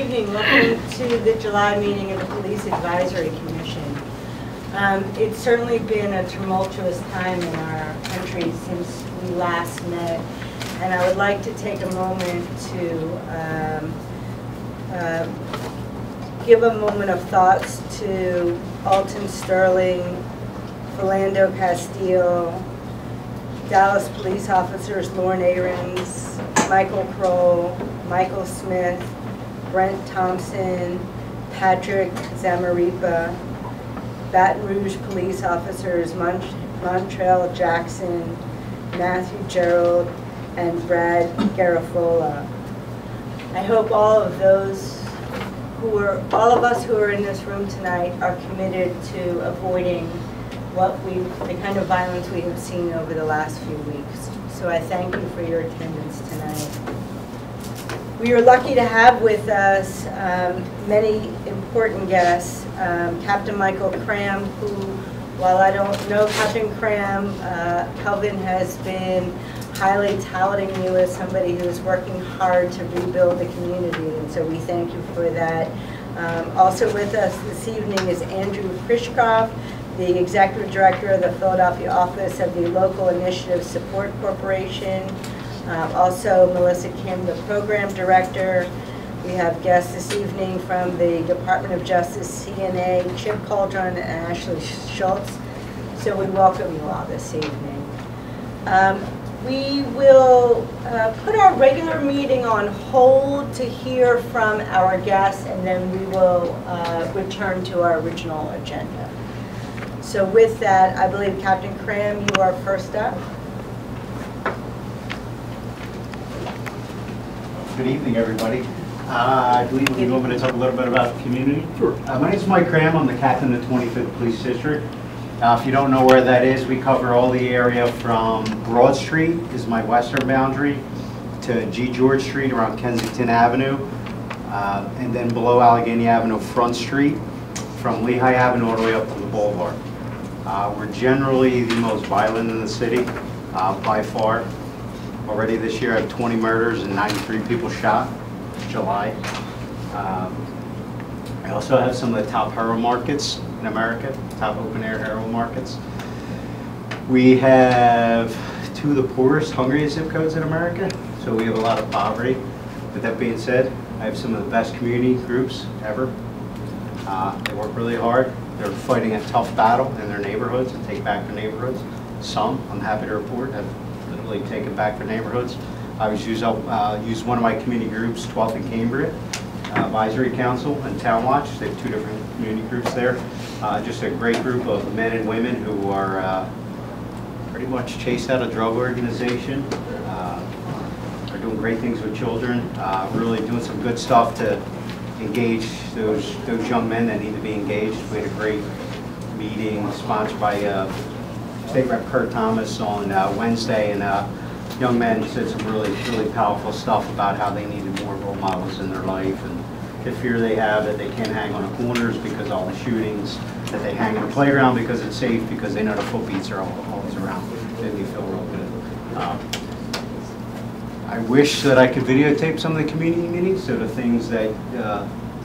evening. Welcome to the July meeting of the Police Advisory Commission. It's certainly been a tumultuous time in our country since we last met, and I would like to take a moment to give a moment of thoughts to Alton Sterling, Philando Castile, Dallas police officers Lauren Ahrens, Michael Kroll, Michael Smith, Brent Thompson, Patrick Zamaripa, Baton Rouge police officers Montrell Jackson, Matthew Gerald, and Brad Garafola. I hope all of us who are in this room tonight are committed to avoiding the kind of violence we have seen over the last few weeks. So I thank you for your attendance tonight. We are lucky to have with us many important guests. Captain Michael Cram, who, while I don't know Captain Cram, Kelvin has been highly touting you as somebody who is working hard to rebuild the community, and so we thank you for that. Also with us this evening is Andrew Prishkov, the Executive Director of the Philadelphia Office of the Local Initiative Support Corporation. Also Melissa Kim, the Program Director. We have guests this evening from the Department of Justice, CNA, Chip Cauldron, and Ashley Schultz. So we welcome you all this evening. We will put our regular meeting on hold to hear from our guests, and then we will return to our original agenda. So with that, I believe Captain Cram, you are first up. Good evening, everybody. I believe we're going to talk a little bit about the community. Sure. My name is Mike Cram. I'm the captain of the 25th Police District. If you don't know where that is, we cover all the area from Broad Street, is my western boundary, to G. George Street around Kensington Avenue, and then below Allegheny Avenue, Front Street, from Lehigh Avenue all the way up to the Boulevard. We're generally the most violent in the city, by far. Already this year I have 20 murders and 93 people shot, July. I also have some of the top heroin markets in America, top open air heroin markets. We have two of the poorest, hungriest zip codes in America, so we have a lot of poverty. With that being said, I have some of the best community groups ever. They work really hard. They're fighting a tough battle in their neighborhoods and take back their neighborhoods. Some, I'm happy to report, have literally taken back their neighborhoods. I was used one of my community groups, 12th and Cambria, Advisory Council and Town Watch. They have two different community groups there. Just a great group of men and women who are pretty much chased out of drug organization. Are doing great things with children, really doing some good stuff to engage those young men that need to be engaged. We had a great meeting sponsored by State Rep Kurt Thomas on Wednesday, and young men said some really powerful stuff about how they needed more role models in their life and the fear they have that they can't hang on the corners because of all the shootings, that they hang in the playground because it's safe, because they know the foot beats are always around. Made me feel real good. I wish that I could videotape some of the community meetings, so the things that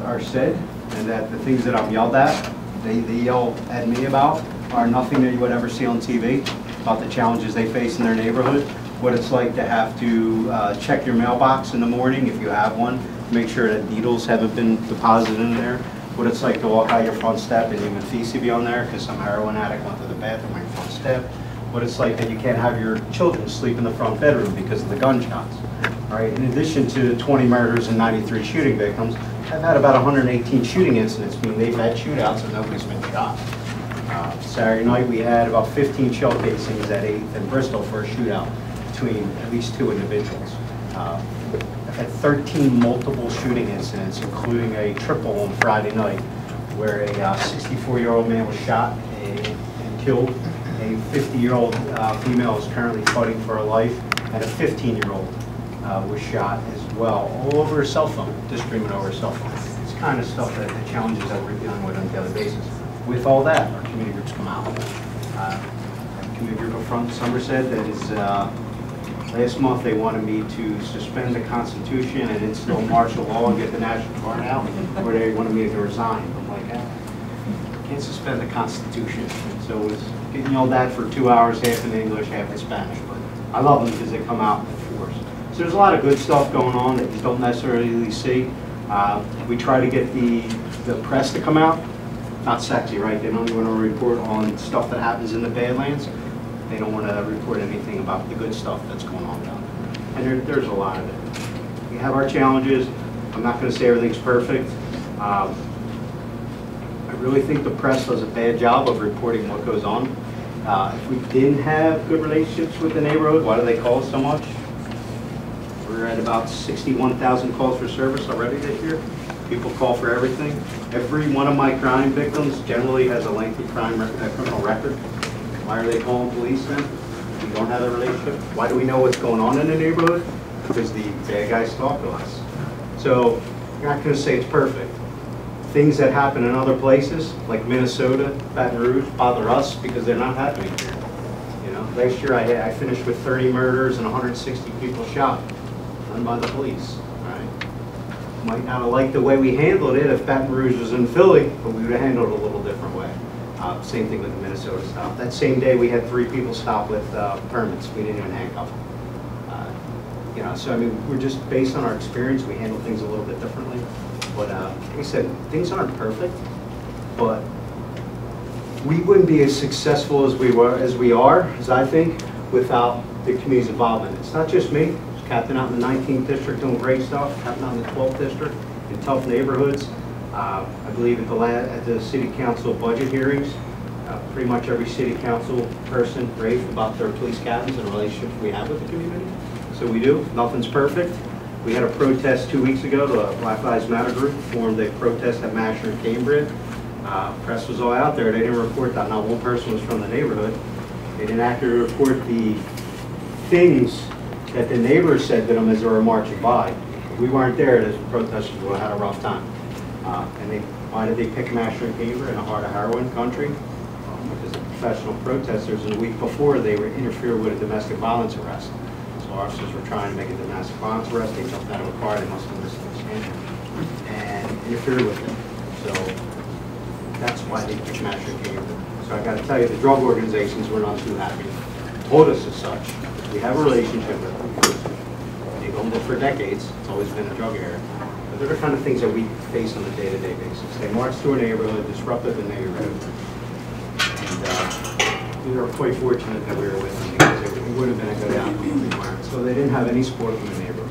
are said and that the things that I'm yelled at, they yell at me about, are nothing that you would ever see on TV, about the challenges they face in their neighborhood, what it's like to have to check your mailbox in the morning if you have one, make sure that needles haven't been deposited in there, what it's like to walk out your front step and human feces be on there because some heroin addict went to the bathroom on your front step, what it's like that you can't have your children sleep in the front bedroom because of the gunshots. All right, in addition to 20 murders and 93 shooting victims, I've had about 118 shooting incidents, meaning they've had shootouts and nobody's been shot. Saturday night we had about 15 shell casings at 8th and Bristol for a shootout between at least two individuals. I've had 13 multiple shooting incidents, including a triple on Friday night, where a 64-year-old man was shot and killed. A 50-year-old female is currently fighting for her life, and a 15-year-old was shot as well, all over her cell phone, just streaming over her cell phone. It's kind of stuff that the challenges that we're dealing with on a daily basis. With all that, our community groups come out. A community group up front, Somerset, that is Last month, they wanted me to suspend the Constitution and install martial law and get the National Guard out, or they wanted me to resign. I'm like, I can't suspend the Constitution. So it was getting yelled at for 2 hours, half in English, half in Spanish. But I love them because they come out in force. So there's a lot of good stuff going on that you don't necessarily see. We try to get the press to come out. Not sexy, right? They don't want to report on stuff that happens in the Badlands. They don't want to report anything about the good stuff that's going on down there. And there's a lot of it. We have our challenges. I'm not going to say everything's perfect. I really think the press does a bad job of reporting what goes on. If we didn't have good relationships with the neighborhood, why do they call us so much? We're at about 61,000 calls for service already this year. People call for everything. Every one of my crime victims generally has a lengthy criminal record. Why are they calling police then? We don't have a relationship. Why do we know what's going on in the neighborhood? Because the bad guys talk to us. So you're not going to say it's perfect. Things that happen in other places, like Minnesota, Baton Rouge, bother us because they're not happening here. You know, last year I finished with 30 murders and 160 people shot, done by the police. Right? Might not have liked the way we handled it if Baton Rouge was in Philly, but we would have handled it a little different way. Same thing with the Minnesota stop. That same day we had 3 people stop with permits. We didn't even handcuff them. You know, so I mean, we're just based on our experience, we handle things a little bit differently. But like I said, things aren't perfect, but we wouldn't be as successful as we are, as I think, without the community's involvement. It's not just me. There's Captain out in the 19th district doing great stuff, Captain out in the 12th district in tough neighborhoods. I believe at the city council budget hearings, pretty much every city council person raved about their police captains and the relationships we have with the community. So we do. Nothing's perfect. We had a protest 2 weeks ago. The Black Lives Matter group formed a protest at Masher and Cambridge. Press was all out there. They didn't report that not one person was from the neighborhood. They didn't accurately report the things that the neighbors said to them as they were marching by. If we weren't there, the protesters would have had a rough time. Why did they pick Masher and Cambridge in the heart of heroin country? Because the professional protesters, in the week before, they were interfered with a domestic violence arrest. So officers were trying to make a domestic violence arrest. They jumped out of a car. They must have missed the standard and interfered with it. So that's why they picked Masher and Cambridge. So I got to tell you, the drug organizations were not too happy. Told us as such. We have a relationship with them. They've owned it for decades. It's always been a drug area. But they're the kind of things that we face on a day-to-day basis. They marched through a neighborhood, disrupted the neighborhood. And we were quite fortunate that we were with them because it would have been a good outcome. So they didn't have any support from the neighborhood.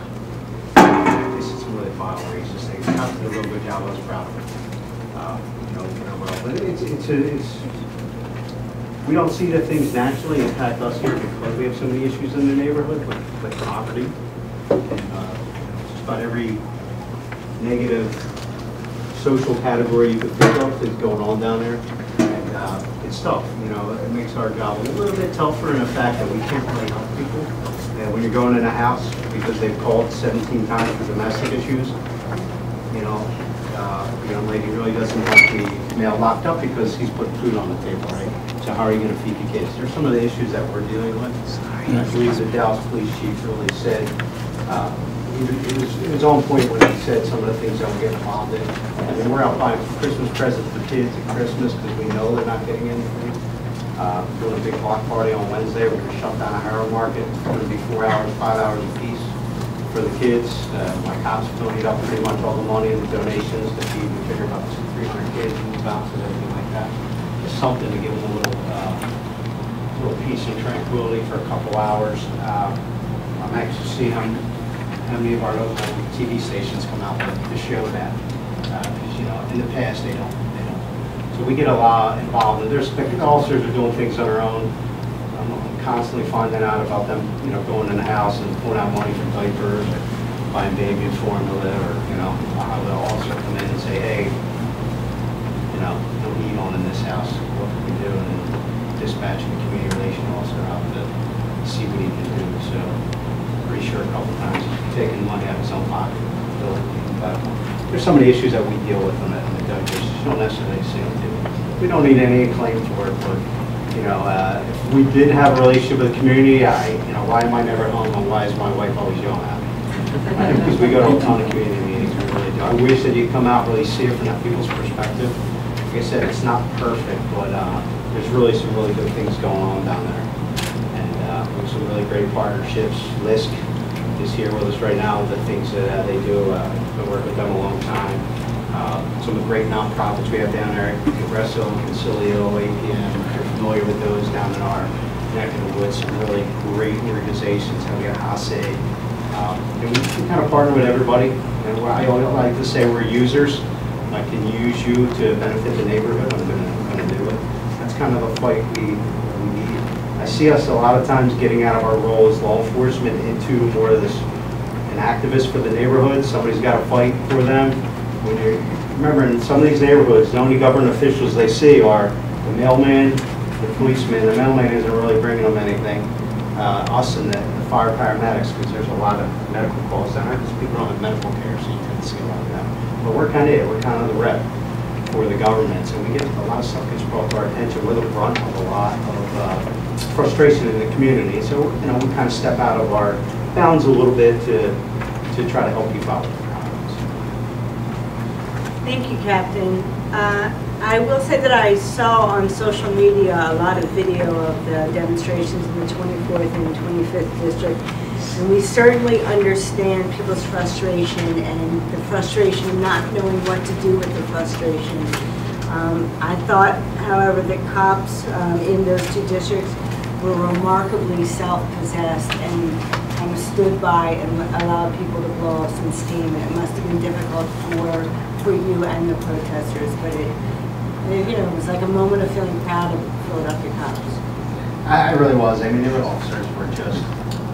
They said some really vile, racist things. They did a real good job. I was proud of it. But we don't see that things naturally impact us here because we have so many issues in the neighborhood, like poverty. Just about every negative social category you could think of is going on down there. And it's tough, you know, it makes our job a little bit tougher in the fact that we can't really help people. And when you're going in a house because they've called 17 times for domestic issues, you know, the young lady really doesn't want the male locked up because he's putting food on the table, right? So how are you going to feed the kids? There's some of the issues that we're dealing with. And I believe the Dallas police chief really said, it was on point when he said some of the things that we're getting involved in. I mean, we're out buying Christmas presents for kids at Christmas because we know they're not getting anything. Doing a big block party on Wednesday. We're going to shut down a Harrow Market. It's going to be 4 hours, 5 hours apiece for the kids. My cops have donated up pretty much all the money and the donations to feed. We figure about 300 kids, food bounces, everything like that. Just something to give them a little peace and tranquility for a couple hours. I'm actually seeing how many of our local TV stations come out to show that. Because, you know, in the past they don't. So we get a lot involved. There's officers are doing things on their own. I'm constantly finding out about them, you know, going in the house and pulling out money for diapers, or buying baby formula, or, you know, I'll have the officer come in and say, hey, you know, no heat on in this house. What can we do? And then dispatching the community relation officer out to see what he can do. So pretty sure a couple times he's taking money out of his own pocket. But there's some of the issues that we deal with on the judges. You don't necessarily see them do. We don't need any claim for it, but If we did have a relationship with the community, why am I never home and why is my wife always yelling at me? Because we go to a ton of community meetings, we really do. I wish that you come out and really see it from that people's perspective. Like I said, it's not perfect, but there's really some really good things going on down there. And we have some really great partnerships. LISC is here with us right now, the things that they do. I've been working with them a long time. Some of the great nonprofits we have down there, Congresso, Concilio, APM, if you're familiar with those down in our neck of the woods, some really great organizations. We got HASE. And we kind of partner with everybody. And I like to say we're users. I can use you to benefit the neighborhood. I'm going to do it. That's kind of the fight we need. I see us a lot of times getting out of our role as law enforcement into more of this, an activist for the neighborhood. Somebody's got to fight for them. When you remember, in some of these neighborhoods, the only government officials they see are the mailman, the policeman. The mailman isn't really bringing them anything. Us and the fire paramedics, because there's a lot of medical calls down there because people don't have medical care, so you tend to see a lot of them. But we're kind of the rep for the government, so we get a lot of stuff gets brought to our attention. We're the brunt of a lot of frustration in the community. So we kind of step out of our bounds a little bit to try to help people out. Thank you, Captain. I will say that I saw on social media a lot of video of the demonstrations in the 24th and 25th District, and we certainly understand people's frustration and the frustration of not knowing what to do with the frustration. I thought, however, that cops in those two districts were remarkably self-possessed and kind of stood by and allowed people to blow off some steam. And it must have been difficult for you and the protesters, but it was like a moment of feeling proud of Philadelphia cops. I really was. I mean, their officers were just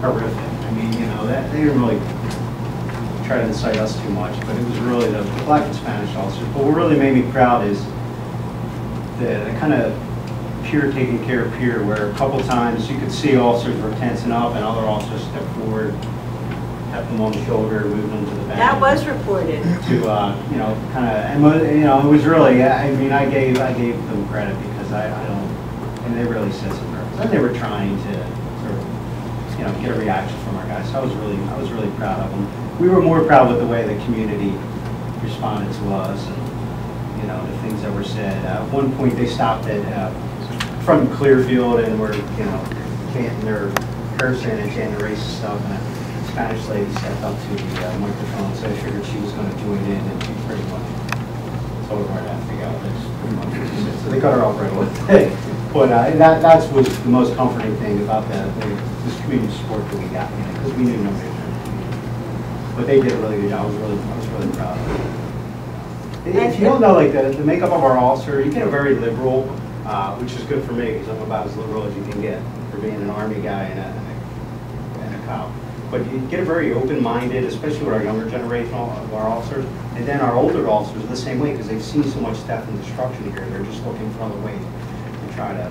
horrific. I mean, that they didn't really try to incite us too much, but it was really the black and Spanish officers. But what really made me proud is the kind of peer taking care of peer, where a couple times you could see officers were tensing up and other officers stepped forward, tapped them on the shoulder, moved them to the back. That was reported. To kind of, and it was really. I mean, I gave them credit because I don't, and they really said some purpose. And they were trying to sort of, get a reaction from our guys. So I was really proud of them. We were more proud with the way the community responded to us, and the things that were said. At one point, they stopped at from Clearfield and were chanting their cursing and chanting racist stuff. And a Spanish lady stepped up to the microphone, so I figured she was going to join in, and she pretty much told her right after we got this. So they cut her off right away. But that was the most comforting thing about this community support that we got, because we knew nobody was going to do. But they did a really good job. I was really proud of them. If you don't know, like the makeup of our officer, you get a very liberal, which is good for me because I'm about as liberal as you can get for being an Army guy and a cop. But you get a very open-minded, especially with our younger generation of our officers, and then our older officers the same way because they've seen so much theft and destruction here. They're just looking for other ways to try to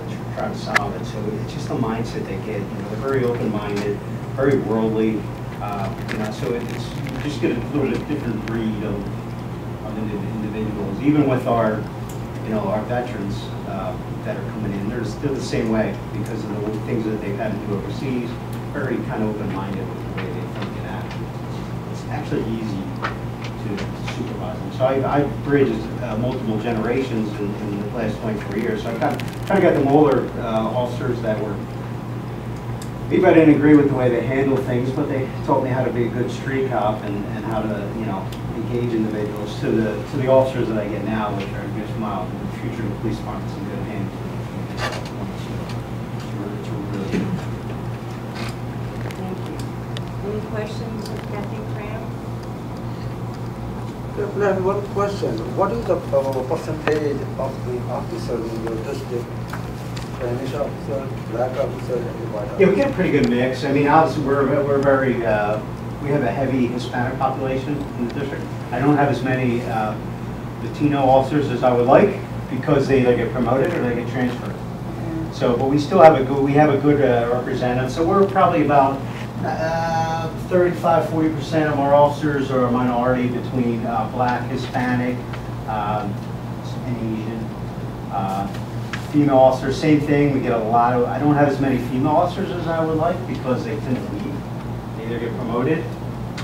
solve it. So it's just the mindset they get. They're very open-minded, very worldly. So it's you just get a little bit different breed of individuals. Even with our veterans that are coming in, they're the same way because of the things that they've had to do overseas. Very kind of open-minded with the way they think and act. It's actually easy to supervise them. So I've bridged multiple generations in the last 24 years. So I kind of got them older officers that were, maybe I didn't agree with the way they handle things, but they taught me how to be a good street cop and how to engage individuals. To the officers that I get now, which are just mild, the future of the police department's in good hands. Any questions of Captain Cram? I have one question. What is the percentage of the officers in your district? Spanish officer, black officer, and white officer? Yeah, we get a pretty good mix. I mean, obviously we're very, we have a heavy Hispanic population in the district. I don't have as many Latino officers as I would like because they either get promoted or they get transferred. So, but we still have a good representative. So we're probably about 35–40% of our officers are a minority between black, Hispanic, and Asian. Female officers, same thing. We get a lot of, I don't have as many female officers as I would like because they tend to leave. They either get promoted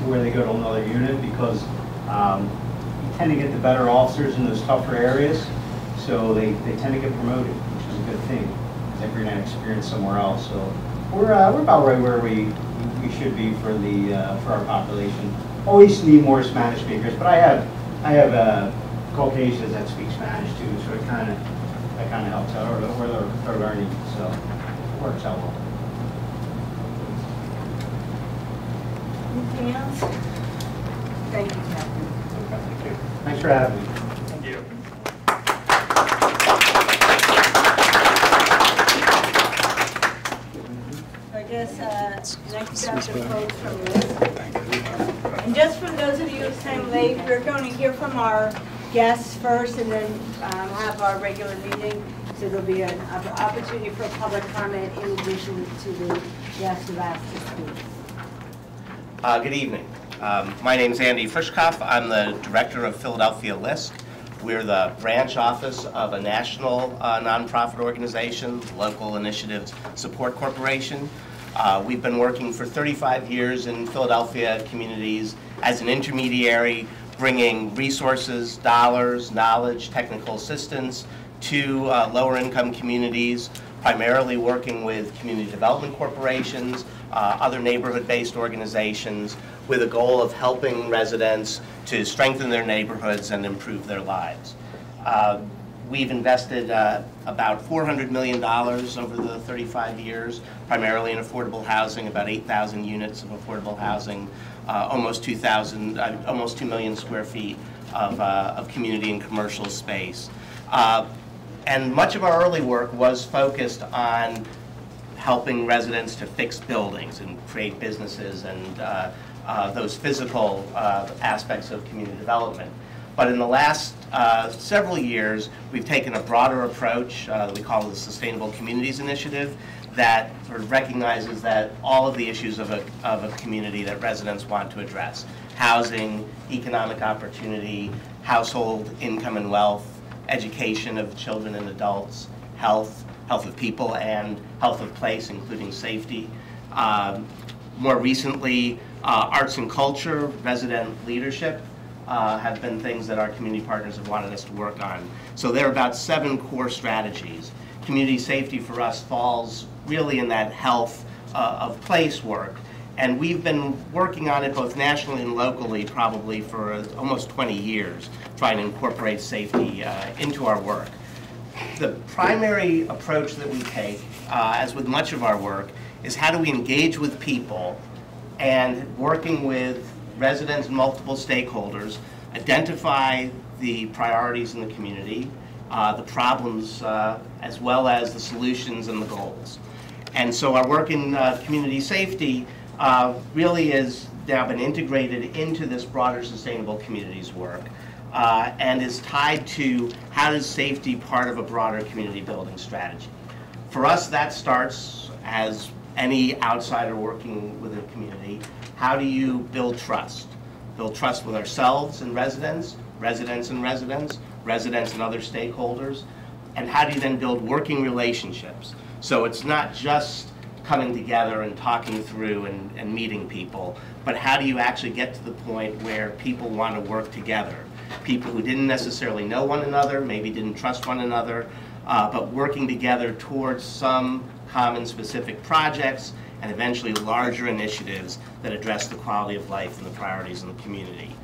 or they go to another unit because you tend to get the better officers in those tougher areas. So they tend to get promoted, which is a good thing. Because they bring that experience somewhere else. So we're about right where we should be for our population. Always need more Spanish speakers, but I have Caucasians that speak Spanish too, so it kind of helps out, or they're learning, so it works out well. Anything else? Thank you, Captain. Okay, thank you. Thanks for having me. Thank you. I guess next up the folks from list. And just for those of you who came late, we're going to hear from our guests first and then have our regular meeting. So there'll be an opportunity for public comment in addition to the guests who asked to speak. Good evening. My name is Andy Frischkopf. I'm the director of Philadelphia LISC. We're the branch office of a national nonprofit organization, Local Initiatives Support Corporation. We've been working for 35 years in Philadelphia communities as an intermediary, bringing resources, dollars, knowledge, technical assistance to lower income communities, primarily working with community development corporations, other neighborhood-based organizations, with a goal of helping residents to strengthen their neighborhoods and improve their lives. We've invested about $400 million over the 35 years, primarily in affordable housing, about 8,000 units of affordable housing, almost 2 million square feet of community and commercial space. And much of our early work was focused on helping residents to fix buildings and create businesses and those physical aspects of community development. But in the last several years, we've taken a broader approach that we call the Sustainable Communities Initiative that sort of recognizes that all of the issues of a community that residents want to address: housing, economic opportunity, household income and wealth, education of children and adults, health of people, and health of place, including safety. More recently, arts and culture, resident leadership, have been things that our community partners have wanted us to work on. So there are about 7 core strategies. Community safety for us falls really in that health of place work. And we've been working on it both nationally and locally probably for almost 20 years, trying to incorporate safety into our work. The primary approach that we take, as with much of our work, is how do we engage with people and working with residents and multiple stakeholders, identify the priorities in the community, the problems, as well as the solutions and the goals. And so our work in community safety really has now been integrated into this broader sustainable communities work and is tied to how is safety part of a broader community building strategy. For us, that starts as any outsider working with a community. How do you build trust? Build trust with ourselves and residents, residents and residents, residents and other stakeholders. And how do you then build working relationships? So it's not just coming together and talking through and meeting people, but how do you actually get to the point where people want to work together? People who didn't necessarily know one another, maybe didn't trust one another, but working together towards some common specific projects and eventually larger initiatives that address the quality of life and the priorities in the community.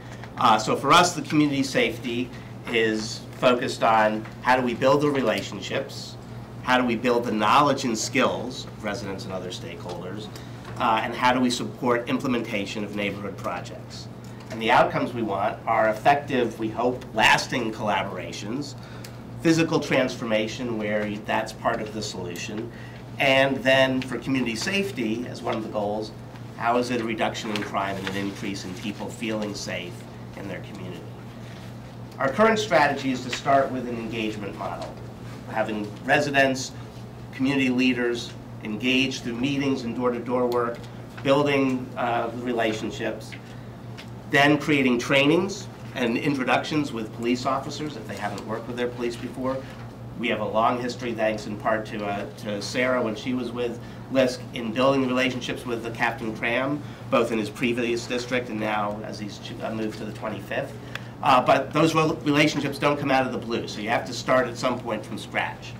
So for us, the community safety is focused on how do we build the relationships, how do we build the knowledge and skills of residents and other stakeholders, and how do we support implementation of neighborhood projects. And the outcomes we want are effective, we hope, lasting collaborations, physical transformation where that's part of the solution, and then for community safety, as one of the goals, how is it a reduction in crime and an increase in people feeling safe in their community? Our current strategy is to start with an engagement model, having residents, community leaders engage through meetings and door-to-door work, building relationships, then creating trainings and introductions with police officers if they haven't worked with their police before, We have a long history, thanks in part to Sarah when she was with LISC, in building relationships with the Captain Cram, both in his previous district and now as he's moved to the 25th. But those relationships don't come out of the blue, so you have to start at some point from scratch.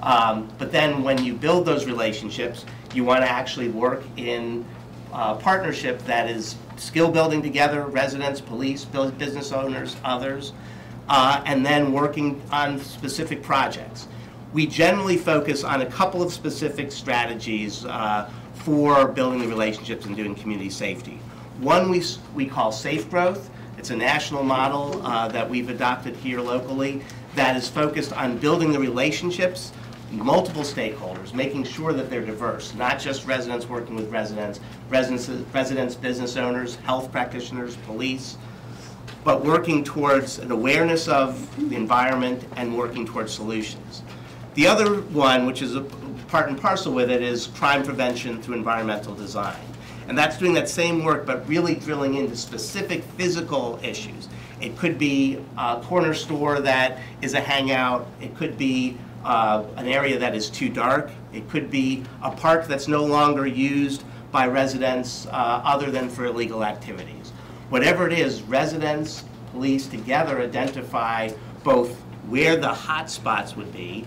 But then when you build those relationships, you want to actually work in partnership that is skill building together, residents, police, business owners, others, and then working on specific projects. We generally focus on a couple of specific strategies for building the relationships and doing community safety. One we call Safe Growth. It's a national model that we've adopted here locally that is focused on building the relationships, multiple stakeholders, making sure that they're diverse, not just residents working with residents, business owners, health practitioners, police, but working towards an awareness of the environment and working towards solutions. The other one, which is a part and parcel with it, is crime prevention through environmental design. And that's doing that same work, but really drilling into specific physical issues. It could be a corner store that is a hangout. It could be an area that is too dark. It could be a park that's no longer used by residents other than for illegal activities. Whatever it is, residents, police together identify both where the hot spots would be,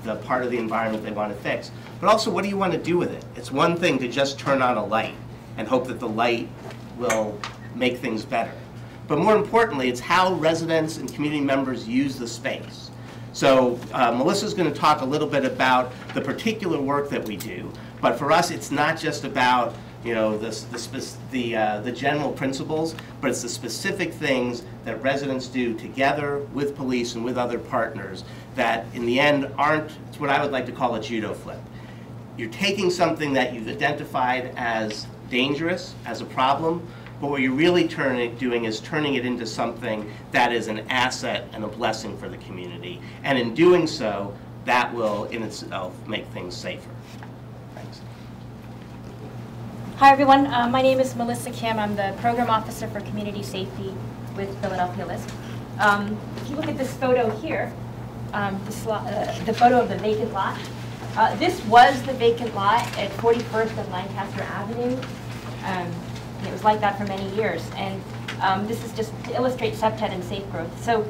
the part of the environment they want to fix, but also what do you want to do with it? It's one thing to just turn on a light and hope that the light will make things better. But more importantly, it's how residents and community members use the space. So Melissa's going to talk a little bit about the particular work that we do, but for us it's not just about the general principles, but it's the specific things that residents do together with police and with other partners that in the end aren't, it's what I would like to call a judo flip. You're taking something that you've identified as dangerous, as a problem, but what you're really doing is turning it into something that is an asset and a blessing for the community. And in doing so, that will in itself make things safer. Thanks. Hi everyone, my name is Melissa Kim. I'm the Program Officer for Community Safety with Philadelphia LISC. If you look at this photo here, the photo of the vacant lot, this was the vacant lot at 41st and Lancaster Avenue. It was like that for many years. And this is just to illustrate SEPTED and safe growth. So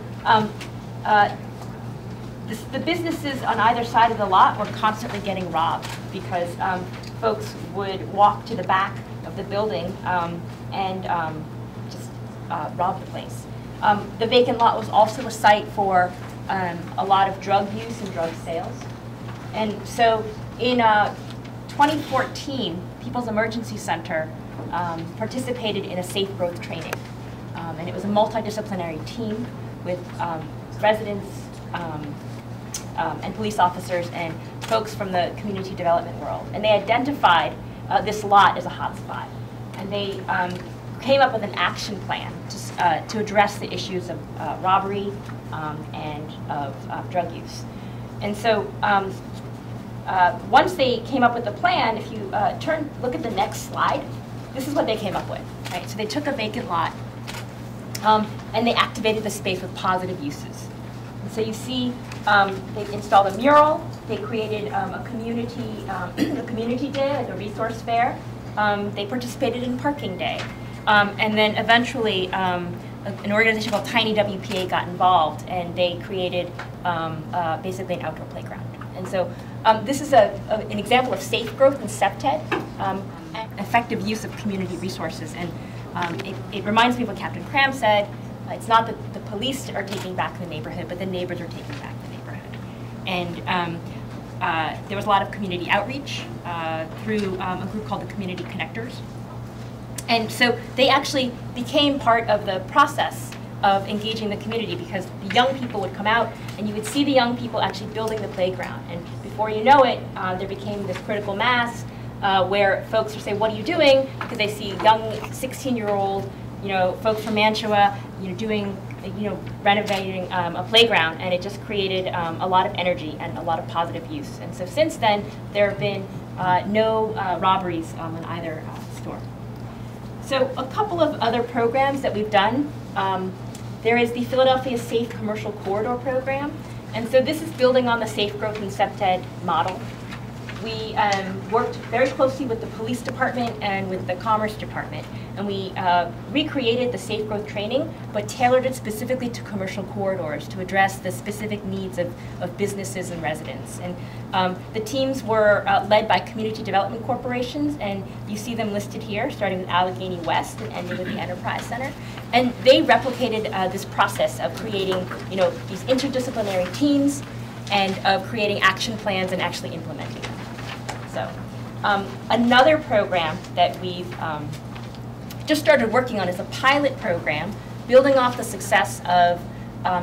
the businesses on either side of the lot were constantly getting robbed because folks would walk to the back of the building and just rob the place. The vacant lot was also a site for a lot of drug use and drug sales. And so in 2014, People's Emergency Center participated in a safe growth training. And it was a multidisciplinary team with residents and police officers and folks from the community development world. And they identified this lot as a hotspot. And they came up with an action plan to address the issues of robbery and of drug use. And so once they came up with the plan, if you look at the next slide, this is what they came up with. Right? So they took a vacant lot and they activated the space with positive uses. And so you see they installed a mural, they created a community day, like a resource fair. They participated in parking day. And then eventually an organization called Tiny WPA got involved and they created basically an outdoor playground. And so this is an example of safe growth in SEPTED, effective use of community resources. And it reminds me of what Captain Cram said. It's not that the police are taking back the neighborhood, but the neighbors are taking back the neighborhood. And there was a lot of community outreach through a group called the Community Connectors. And so they actually became part of the process of engaging the community because the young people would come out and you would see the young people actually building the playground. And before you know it, there became this critical mass where folks would say, what are you doing? Because they see young 16-year-old, folks from Mantua, doing, renovating a playground, and it just created a lot of energy and a lot of positive use. And so since then, there have been no robberies in either store. So a couple of other programs that we've done. There is the Philadelphia Safe Commercial Corridor program, And so this is building on the Safe Growth and SEPTED model. We worked very closely with the police department and with the commerce department, and we recreated the safe growth training, but tailored it specifically to commercial corridors to address the specific needs of businesses and residents. And the teams were led by community development corporations, and you see them listed here, starting with Allegheny West and ending with the Enterprise Center. And they replicated this process of creating, these interdisciplinary teams and of creating action plans and actually implementing them. So another program that we've just started working on is a pilot program building off the success of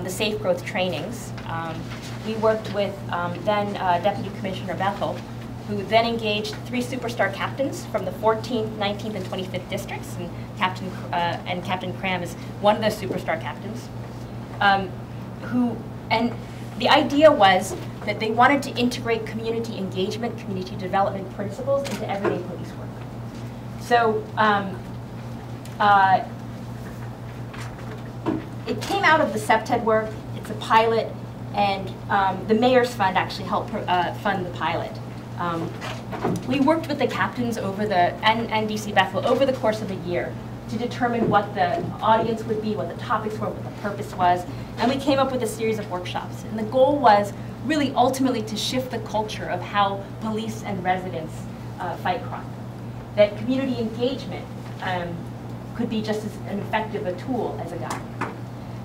the Safe Growth trainings. We worked with then Deputy Commissioner Bethel, who then engaged 3 superstar captains from the 14th, 19th, and 25th districts, and Captain Cram is one of those superstar captains, and the idea was that they wanted to integrate community engagement, community development principles into everyday police work. So it came out of the SEPTED work. It's a pilot, and the Mayor's Fund actually helped fund the pilot. We worked with the captains and DC Bethel over the course of a year to determine what the audience would be, what the topics were, what the purpose was, and we came up with a series of workshops. And the goal was really ultimately to shift the culture of how police and residents fight crime. That community engagement could be just as an effective a tool as a guide.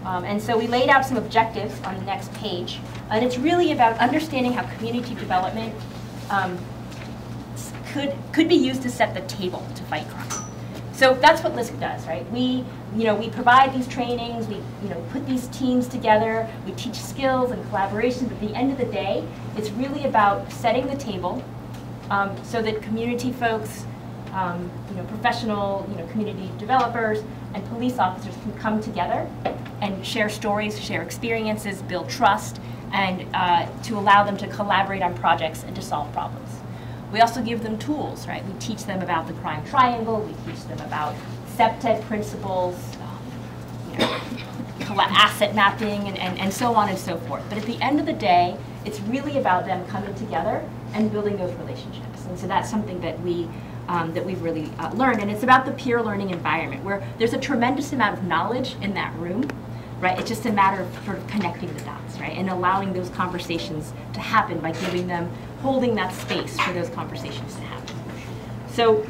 And so we laid out some objectives on the next page, and it's really about understanding how community development could be used to set the table to fight crime. So that's what LISC does, right? We provide these trainings, we put these teams together, we teach skills and collaboration, but at the end of the day, it's really about setting the table so that community folks, professional, community developers, and police officers can come together and share stories, share experiences, build trust, and to allow them to collaborate on projects and to solve problems. We also give them tools, right? We teach them about the crime triangle, we teach them about SEPTED principles, asset mapping, and so on and so forth. But at the end of the day, it's really about them coming together and building those relationships. And so that's something that we've really learned. And it's about the peer learning environment where there's a tremendous amount of knowledge in that room, right? It's just a matter of sort of connecting the dots, right? And allowing those conversations to happen by giving them, holding that space for those conversations to happen. So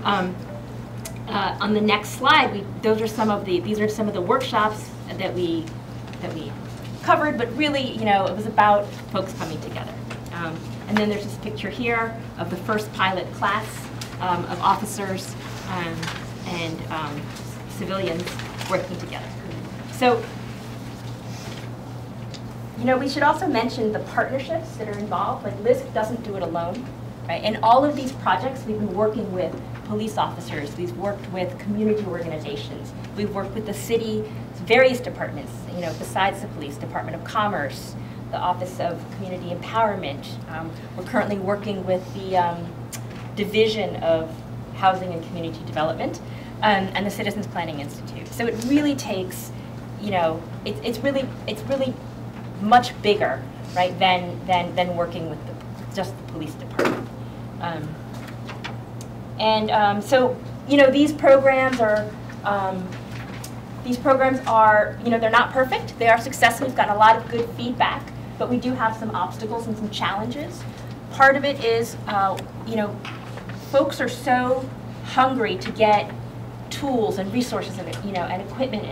on the next slide, these are some of the workshops that we covered, but really, it was about folks coming together. And then there's this picture here of the first pilot class of officers and civilians working together. So, we should also mention the partnerships that are involved. Like LISC doesn't do it alone, right? In all of these projects, we've been working with police officers. We've worked with community organizations. We've worked with the city, various departments, besides the police, Department of Commerce, the Office of Community Empowerment. We're currently working with the Division of Housing and Community Development and the Citizens Planning Institute. So it really takes, it's really much bigger, right, than working with just the police department. So these programs are they're not perfect. They are successful. We've gotten a lot of good feedback, but we do have some obstacles and some challenges. Part of it is, folks are so hungry to get tools and resources and and equipment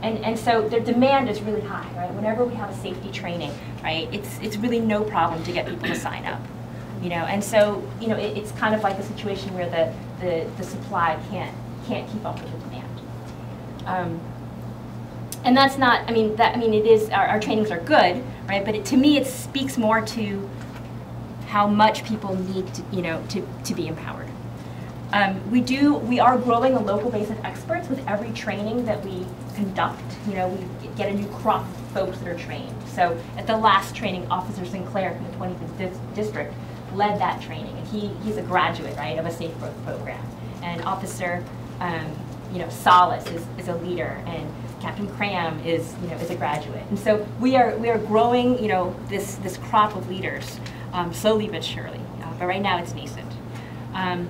and so their demand is really high, right? Whenever we have a safety training, right, it's really no problem to get people to sign up, and so it's kind of like a situation where the supply can't keep up with the demand. And that's not, it is, our trainings are good, right? But to me, it speaks more to how much people need to be empowered. We are growing a local base of experts with every training that we conduct. We get a new crop of folks that are trained. So at the last training, Officer Sinclair from the 25th District led that training. And he's a graduate, right, of a Safe Growth program. And Officer Solace is a leader, and Captain Cram is a graduate. And so we are growing this crop of leaders slowly but surely. But right now it's nascent. And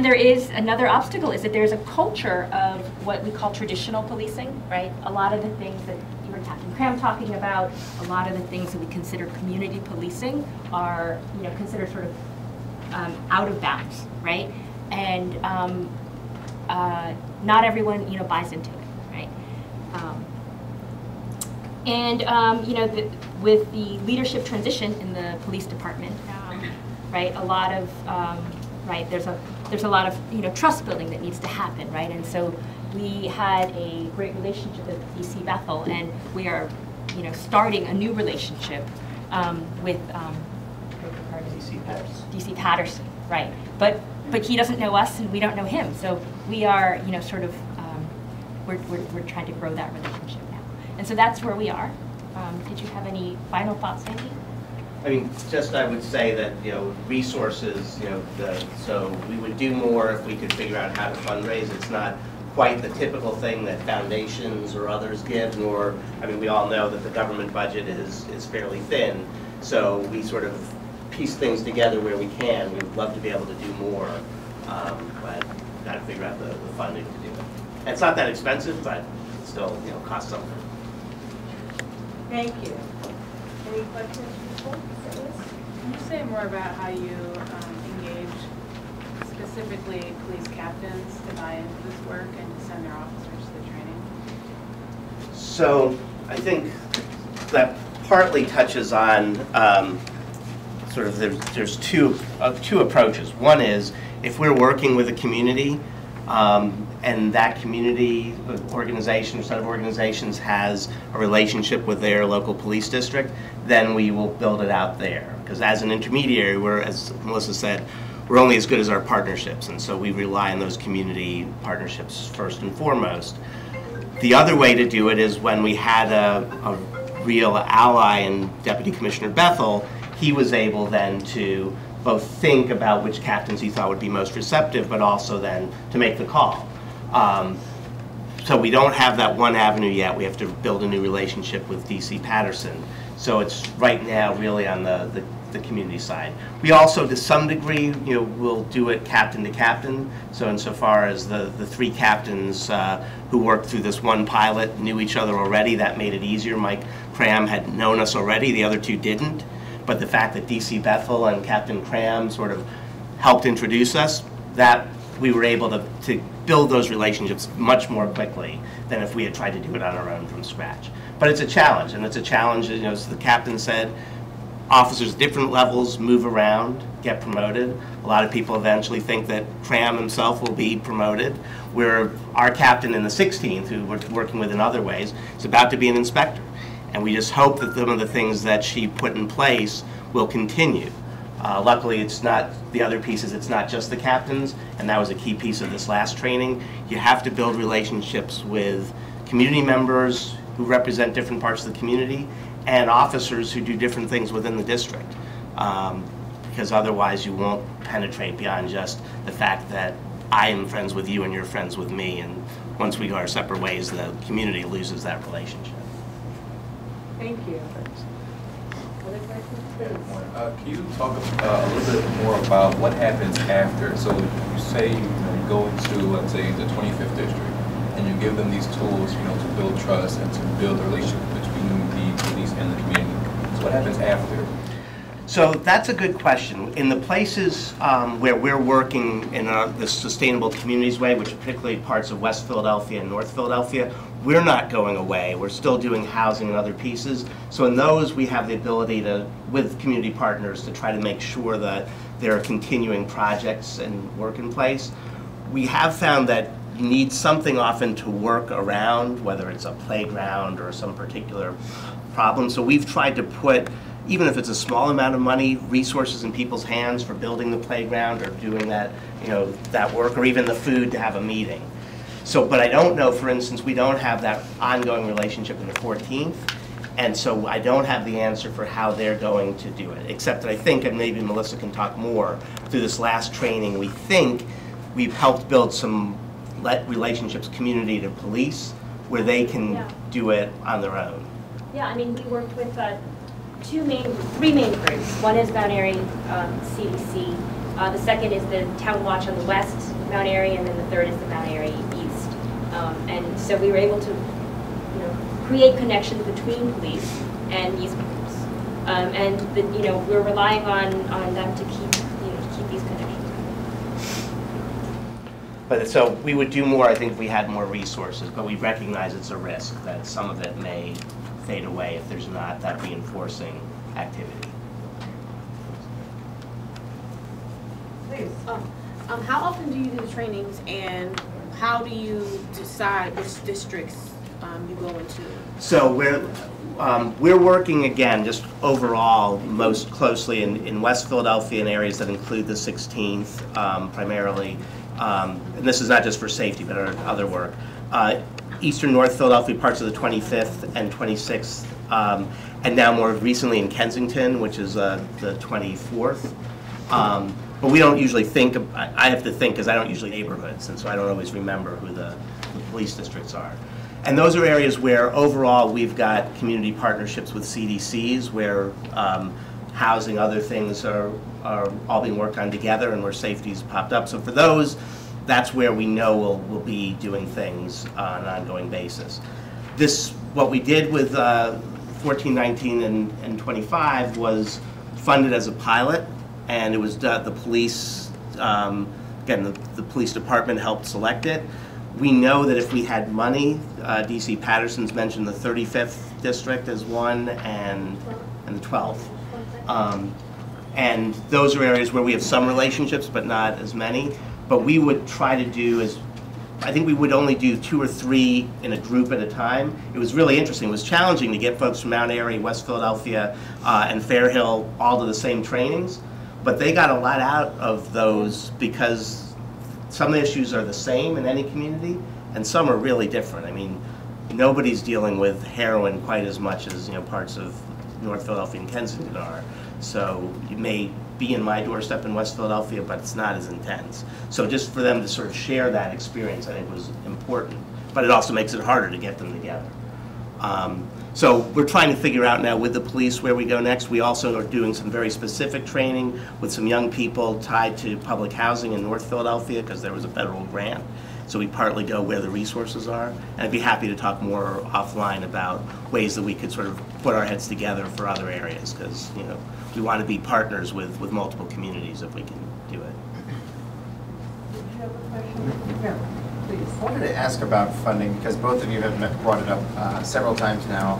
there is another obstacle is that there's a culture of what we call traditional policing, right? A lot of the things that you heard Captain Cram talking about, a lot of the things that we consider community policing are, considered sort of out of bounds, right? And not everyone, buys into it, right? With the leadership transition in the police department, right? A lot of right, there's a lot of trust building that needs to happen, right? And so we had a great relationship with DC Bethel, and we are starting a new relationship with DC Patterson, right? But he doesn't know us, and we don't know him. So we are sort of we're trying to grow that relationship now, and so that's where we are. Did you have any final thoughts, Andy? I mean, just I would say that, resources, so we would do more if we could figure out how to fundraise. It's not quite the typical thing that foundations or others give, nor, I mean, we all know that the government budget is fairly thin, so we sort of piece things together where we can. We would love to be able to do more, but we've got to figure out the funding to do it. And it's not that expensive, but it still, costs something. Thank you. Any questions before? Can you say more about how you engage specifically police captains to buy into this work and to send their officers to the training? So I think that partly touches on sort of there's two approaches. One is if we're working with a community and that community organization or set of organizations has a relationship with their local police district, then we will build it out there. Because as an intermediary, we're, as Melissa said, we're only as good as our partnerships, and so we rely on those community partnerships first and foremost. The other way to do it is when we had a real ally in Deputy Commissioner Bethel, he was able then to both think about which captains he thought would be most receptive, but also then to make the call. So we don't have that one avenue yet. We have to build a new relationship with DC Patterson. So it's right now really on the community side. We also, to some degree, will do it captain to captain. So insofar as the three captains who worked through this one pilot knew each other already, that made it easier. Mike Cram had known us already, the other two didn't. But the fact that DC Bethel and Captain Cram sort of helped introduce us, that we were able to build those relationships much more quickly than if we had tried to do it on our own from scratch. But it's a challenge, and it's a challenge, as the captain said, officers at different levels move around, get promoted. A lot of people eventually think that Cram himself will be promoted, where our captain in the 16th, who we're working with in other ways, is about to be an inspector. And we just hope that some of the things that she put in place will continue. Luckily, it's not, the other pieces, it's not just the captains, and that was a key piece of this last training. You have to build relationships with community members who represent different parts of the community and officers who do different things within the district. Because otherwise you won't penetrate beyond just the fact that I am friends with you and you're friends with me, and once we go our separate ways, the community loses that relationship. Thank you. Other questions? Can you talk a little bit more about what happens after? So you say you go into, let's say, the 25th district, and you give them these tools, to build trust and to build a relationship between the police and the community. So what happens after? So that's a good question. In the places where we're working in the Sustainable Communities Way, which are particularly parts of West Philadelphia and North Philadelphia, we're not going away. We're still doing housing and other pieces. So in those, we have the ability to, with community partners, to try to make sure that there are continuing projects and work in place. We have found that you need something often to work around, whether it's a playground or some particular problem. So we've tried to put, even if it's a small amount of money, resources in people's hands for building the playground or doing that, that work, or even the food to have a meeting. So, but I don't know, for instance, we don't have that ongoing relationship in the 14th, and so I don't have the answer for how they're going to do it, except that I think, and maybe Melissa can talk more, through this last training, we think we've helped build some relationships, community to police, where they can Yeah. do it on their own. Yeah, I mean, we worked with three main groups. One is Mount Airy CDC. The second is the Town Watch on the west Mount Airy, and then the third is the Mount Airy East. And so we were able to, create connections between police and these groups. And we're relying on them to keep these connections. But so we would do more, I think, if we had more resources, but we recognize it's a risk that some of it may fade away if there's not that reinforcing activity. Please. How often do you do the trainings, and how do you decide which districts you go into? So we're working, again, just overall, most closely in West Philadelphia and areas that include the 16th primarily. And this is not just for safety, but our other work. Eastern North Philadelphia, parts of the 25th and 26th, and now more recently in Kensington, which is the 24th. But we don't usually think, I have to think because I don't usually neighborhoods, and so I don't always remember who the police districts are. And those are areas where overall we've got community partnerships with CDCs where housing, other things are all being worked on together and where safety's popped up. So for those, that's where we know we'll be doing things on an ongoing basis. What we did with 14, 19, and 25 was funded as a pilot, and it was the police, again, the police department helped select it. We know that if we had money, DC Patterson's mentioned the 35th district as one, and the 12th. And those are areas where we have some relationships, but not as many. But we would try to do I think we would only do 2 or 3 in a group at a time. It was really interesting. It was challenging to get folks from Mount Airy, West Philadelphia, and Fair Hill all to the same trainings. But they got a lot out of those because some of the issues are the same in any community, and some are really different. I mean, nobody's dealing with heroin quite as much as parts of North Philadelphia and Kensington are. So you may be in my doorstep in West Philadelphia, but it's not as intense. So just for them to sort of share that experience, I think, was important. But it also makes it harder to get them together. So we're trying to figure out now with the police where we go next. We also are doing some very specific training with some young people tied to public housing in North Philadelphia because there was a federal grant. So we partly go where the resources are. And I'd be happy to talk more offline about ways that we could sort of put our heads together for other areas because, we want to be partners with multiple communities if we can do it. Did you have a question? No, please. I wanted to ask about funding because both of you have brought it up several times now.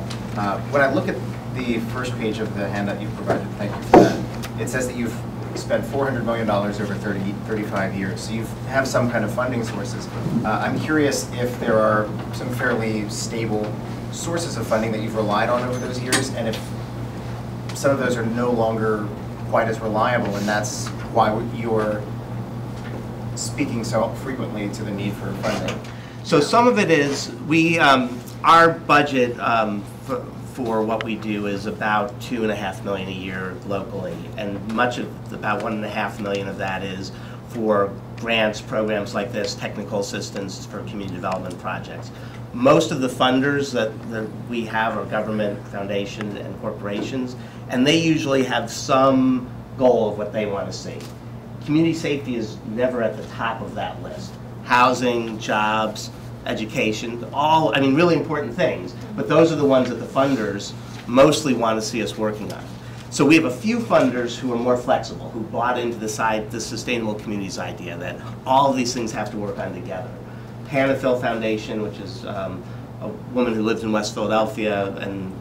When I look at the first page of the handout you've provided, thank you for that, it says that you've spent $400 million over 35 years. So you have some kind of funding sources. I'm curious if there are some fairly stable sources of funding that you've relied on over those years, and if some of those are no longer quite as reliable, and that's why you're speaking so frequently to the need for funding. So some of it is our budget for what we do is about $2.5 million a year locally, and much of about $1.5 million of that is for grants, programs like this, technical assistance for community development projects. Most of the funders that we have are government foundations and corporations, and they usually have some goal of what they want to see. Community safety is never at the top of that list. Housing, jobs, education, really important things, but those are the ones that the funders mostly want to see us working on. So we have a few funders who are more flexible, who bought into the sustainable communities idea that all of these things have to work on together. Hannafil Foundation, which is a woman who lived in West Philadelphia and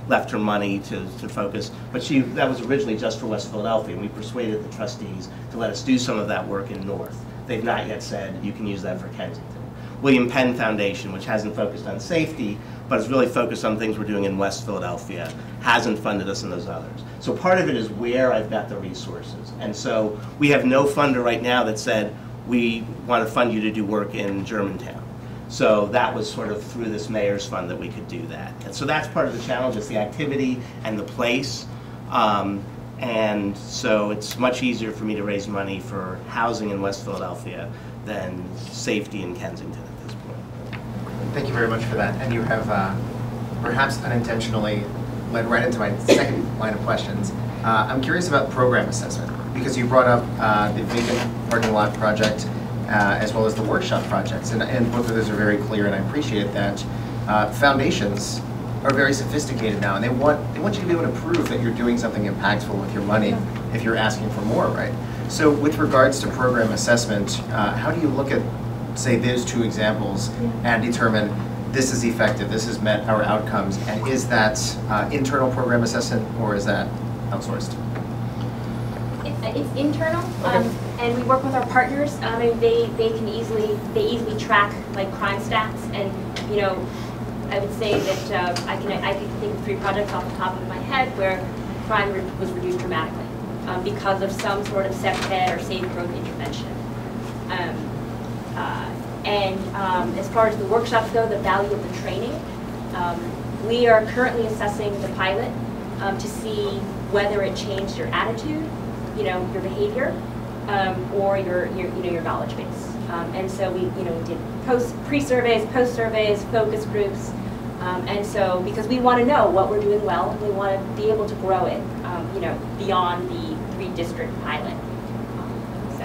left her money to focus, but that was originally just for West Philadelphia, and we persuaded the trustees to let us do some of that work in North. They've not yet said you can use that for Kensington. William Penn Foundation, which hasn't focused on safety, but is really focused on things we're doing in West Philadelphia, hasn't funded us in those others. So part of it is where I've got the resources. And so we have no funder right now that said, we want to fund you to do work in Germantown. So that was sort of through this mayor's fund that we could do that. And so that's part of the challenge, is the activity and the place. And so it's much easier for me to raise money for housing in West Philadelphia than safety in Kensington at this point. Thank you very much for that. And you have perhaps unintentionally led right into my second line of questions. I'm curious about program assessment, because you brought up the vacant parking lot project as well as the workshop projects. And both of those are very clear, and I appreciate that. Foundations are very sophisticated now, and they want you to be able to prove that you're doing something impactful with your money if you're asking for more, right? So with regards to program assessment, how do you look at, say, those two examples and determine this is effective, this has met our outcomes, and is that internal program assessment or is that outsourced? It's internal, Okay. and we work with our partners. I mean, they easily track like crime stats, and you know, I would say that I can think of 3 projects off the top of my head where crime was reduced dramatically because of some sort of SEPTED or safe growth intervention. As far as the workshops go, the value of the training, we are currently assessing the pilot to see whether it changed your attitude, you know, your behavior, or your knowledge base. And so we did pre-surveys, post-surveys, focus groups, and so because we want to know what we're doing well, and we want to be able to grow it, beyond the 3-district pilot.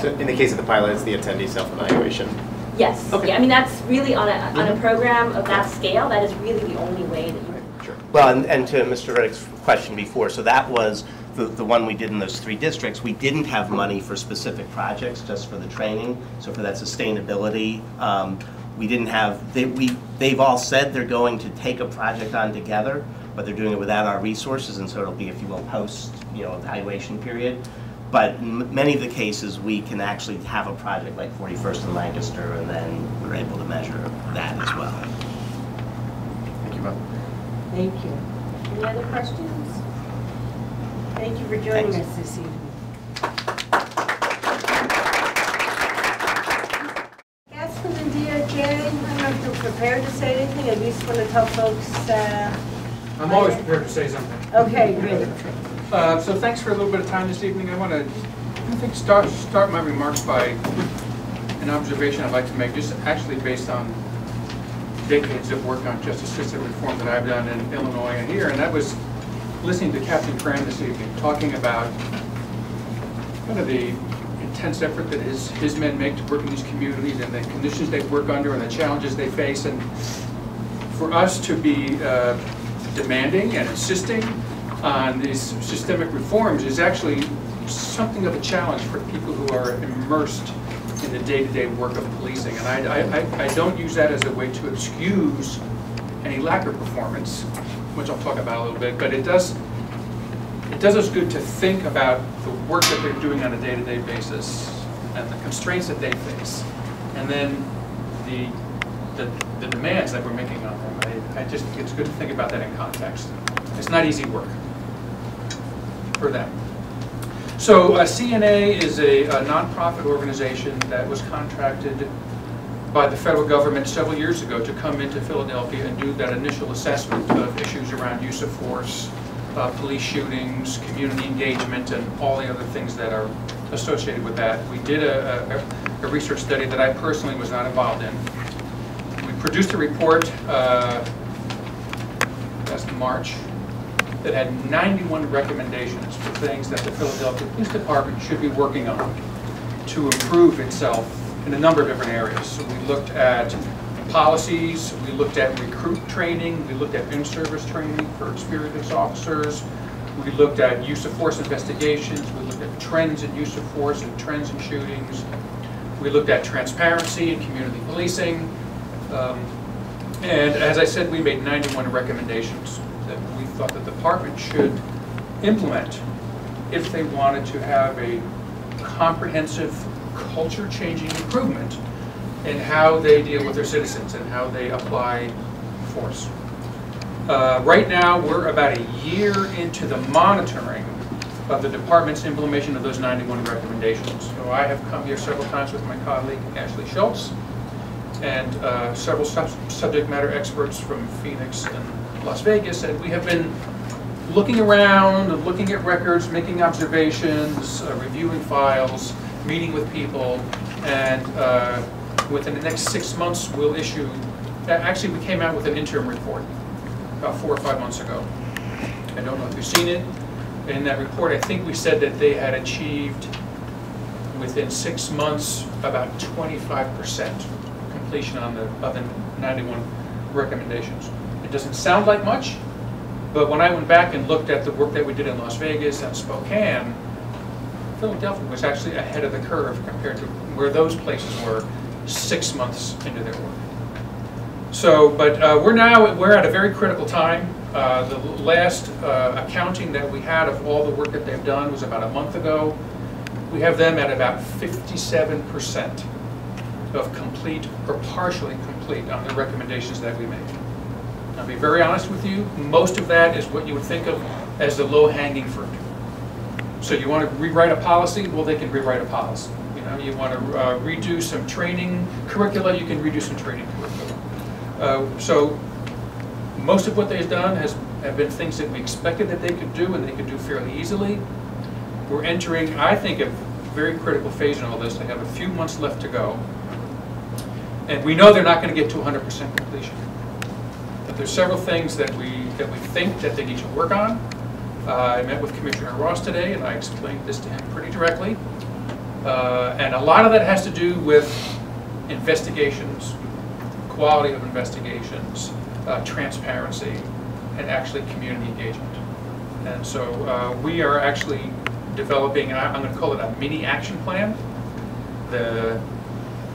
So in the case of the pilot, it's the attendee self-evaluation. Yes. Okay. Yeah. I mean, that's really on a program of that scale. That is really the only way that you. Sure. Well, and to Mr. Reddick's question before, so that was the one we did in those 3 districts. We didn't have money for specific projects, just for the training. So for that sustainability, we didn't have. They've all said they're going to take a project on together, but they're doing it without our resources, and so it'll be, if you will, post evaluation period. But in many of the cases, we can actually have a project like 41st and Lancaster, and then we're able to measure that as well. Thank you, Bob. Thank you. Any other questions? Thank you for joining us this evening. Ask from the DOJ. I don't know if you're prepared to say anything. I just want to tell folks. I'm always prepared to say something. Okay, good. So thanks for a little bit of time this evening. I want to, start my remarks by an observation I'd like to make, just actually based on decades of work on justice system reform that I've done in Illinois and here, and that was listening to Captain Cram this evening, talking about kind of the intense effort that his men make to work in these communities and the conditions they work under and the challenges they face, and for us to be demanding and insisting on these systemic reforms is actually something of a challenge for people who are immersed in the day-to-day work of policing. And I don't use that as a way to excuse any lack of performance, which I'll talk about a little bit, but it does us good to think about the work that they're doing on a day-to-day basis and the constraints that they face, and then the demands that we're making on them. I just think it's good to think about that in context. It's not easy work for them. So CNA is a nonprofit organization that was contracted by the federal government several years ago to come into Philadelphia and do that initial assessment of issues around use of force, police shootings, community engagement, and all the other things that are associated with that. We did a research study that I personally was not involved in. We produced a report last March that had 91 recommendations for things that the Philadelphia Police Department should be working on to improve itself in a number of different areas. So we looked at policies, we looked at recruit training, we looked at in-service training for experienced officers, we looked at use of force investigations, we looked at trends in use of force and trends in shootings, we looked at transparency and community policing, and as I said, we made 91 recommendations that we thought the department should implement if they wanted to have a comprehensive culture-changing improvement in how they deal with their citizens and how they apply force. Right now, we're about a year into the monitoring of the department's implementation of those 91 recommendations. So I have come here several times with my colleague Ashley Schultz and several subject matter experts from Phoenix and Las Vegas, and we have been looking around, looking at records, making observations, reviewing files, meeting with people, and within the next 6 months, we'll issue, actually we came out with an interim report about 4 or 5 months ago. I don't know if you've seen it. In that report, I think we said that they had achieved within 6 months about 25% completion on of the 91 recommendations. It doesn't sound like much, but when I went back and looked at the work that we did in Las Vegas and Spokane, Philadelphia was actually ahead of the curve compared to where those places were 6 months into their work. So, but we're at a very critical time. The last accounting that we had of all the work that they've done was about a month ago. We have them at about 57% of complete or partially complete on the recommendations that we make. I'll be very honest with you, most of that is what you would think of as the low-hanging fruit. So you want to rewrite a policy? Well, they can rewrite a policy. You know, you want to redo some training curricula? You can redo some training curricula. So most of what they've done have been things that we expected that they could do and they could do fairly easily. We're entering, I think, a very critical phase in all this. They have a few months left to go. And we know they're not going to get to 100% completion. But there's several things that we think that they need to work on. I met with Commissioner Ross today, and I explained this to him pretty directly. And a lot of that has to do with investigations, quality of investigations, transparency, and actually community engagement. And so we are actually developing, I'm going to call it a mini action plan. The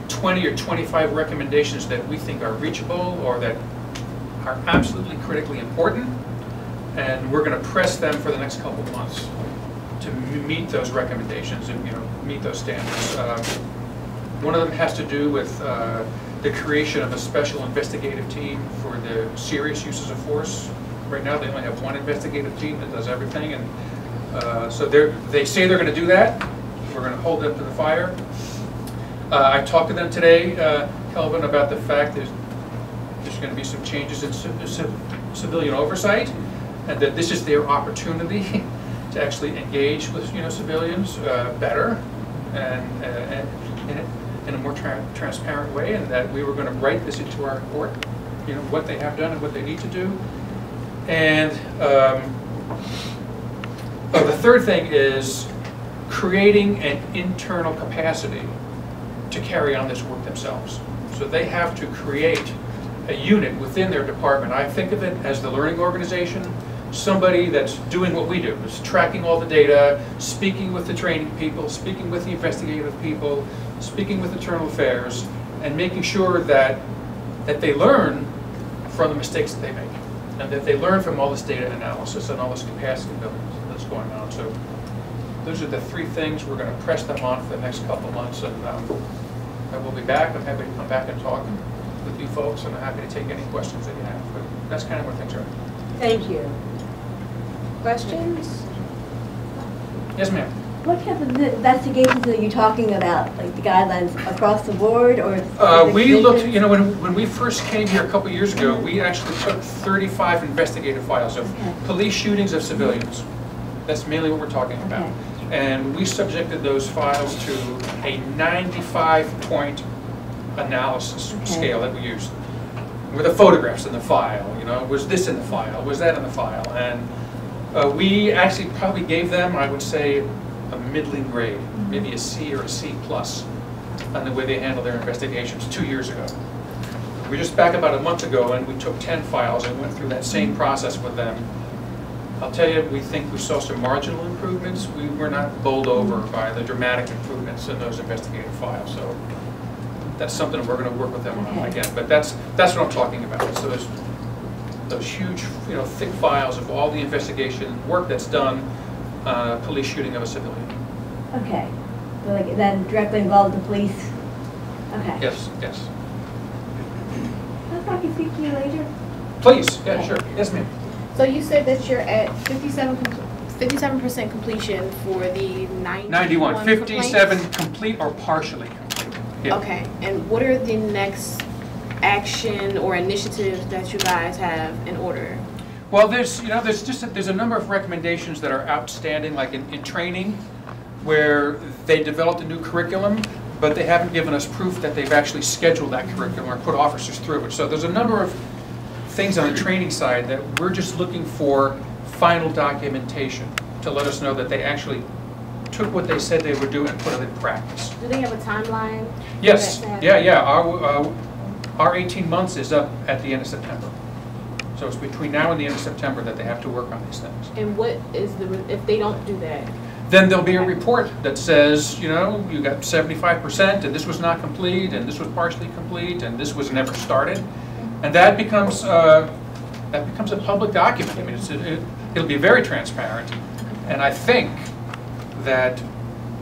20 or 25 recommendations that we think are reachable or that are absolutely critically important, and we're going to press them for the next couple of months to meet those recommendations and meet those standards. One of them has to do with the creation of a special investigative team for the serious uses of force. Right now, they only have one investigative team that does everything, and so they say they're going to do that. We're going to hold them to the fire. I talked to them today, Kelvin, about the fact that there's going to be some changes in civilian oversight, and that this is their opportunity to actually engage with civilians better and in a more transparent way, and that we were going to write this into our report, what they have done and what they need to do. And the third thing is creating an internal capacity to carry on this work themselves. So they have to create a unit within their department. I think of it as the learning organization, somebody that's doing what we do, is tracking all the data, speaking with the training people, speaking with the investigative people, speaking with internal affairs, and making sure that they learn from the mistakes that they make, and that they learn from all this data analysis and all this capacity building that's going on. So those are the three things we're going to press them on for the next couple of months, and I will be back. I'm happy to come back and talk with you folks, and I'm happy to take any questions that you have. But that's kind of where things are. Thank you. Questions? Yes, ma'am. What type of investigations are you talking about? Like the guidelines across the board, or? We looked, when we first came here a couple years ago, we actually took 35 investigative files of police shootings of civilians. That's mainly what we're talking about. Okay. And we subjected those files to a 95-point analysis scale that we used. Were the photographs in the file? Was this in the file? Was that in the file? And we actually probably gave them, I would say, a middling grade, maybe a C or a C plus, on the way they handled their investigations 2 years ago. We just back about a month ago, and we took 10 files and went through that same process with them. I'll tell you, we think we saw some marginal improvements. We were not bowled over by the dramatic improvements in those investigative files. So that's something we're going to work with them on again. But that's what I'm talking about. So those huge, thick files of all the investigation work that's done, police shooting of a civilian. Okay. So like then directly involved the police? Okay. Yes, yes. If I can speak to you later? Please, yeah, sure. Yes, ma'am. So you said that you're at 57% completion for the 91 57 complaints? complete or partially complete. Yeah. Okay, and what are the next action or initiatives that you guys have in order? Well, there's a number of recommendations that are outstanding, like in training, where they developed a new curriculum, but they haven't given us proof that they've actually scheduled that curriculum or put officers through it. So there's a number of things on the training side that we're just looking for final documentation to let us know that they actually took what they said they would do and put it in practice. Do they have a timeline? Yes, yeah. Our 18 months is up at the end of September. So it's between now and the end of September that they have to work on these things. And what is if they don't do that? Then there'll be a report that says, you got 75%, and this was not complete, and this was partially complete, and this was never started. And that becomes a public document. I mean, it'll be very transparent. And I think that